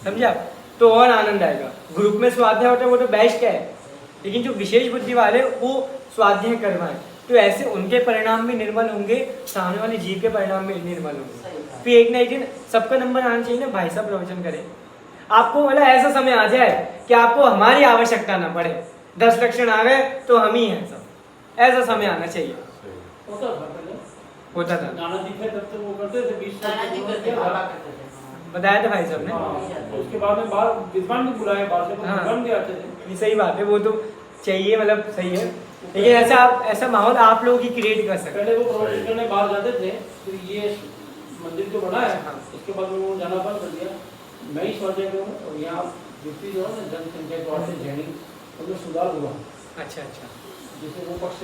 समझे आप, तो और आनंद आएगा। ग्रुप में स्वाध्याय होता है वो तो बेस्ट है, लेकिन जो विशेष बुद्धि वाले वो स्वाध्याय करवाएं, तो ऐसे उनके परिणाम भी निर्मल होंगे, सामने वाले जीव के परिणाम भी निर्मल होंगे। फिर एक ना एक दिन सबका नंबर आना चाहिए ना, भाई साहब प्रवचन करें, आपको मतलब ऐसा समय आ जाए कि आपको हमारी आवश्यकता ना पड़े, 10 लक्षण आ गए तो हम ही हैं सब, ऐसा समय आना चाहिए। होता था नाना जी थे तब तो वो करते थे 20 नाना जी करते थे, पापा करते थे। बताया था भाई साहब ने। हाँ, उसके बाद में बाहर विद्वान भी बुलाए, बाहर से हाँ। विद्वान भी आते थे। ये सही बात है, वो तो चाहिए, मतलब सही है, लेकिन ऐसा आप ऐसा माहौल आप लोग ही क्रिएट कर सकते हैं। पहले वो प्रवचन करने बाहर जाते थे, फिर ये मंदिर जो बना है इसके बाद में वो जाना बंद कर दिया। मैं ही स्वाध्याय करूँ, और यहाँ जितनी जो है ना जनसंख्या जो आते जैनिक उनमें सुधार हुआ, अच्छा अच्छा। जिससे वो पक्ष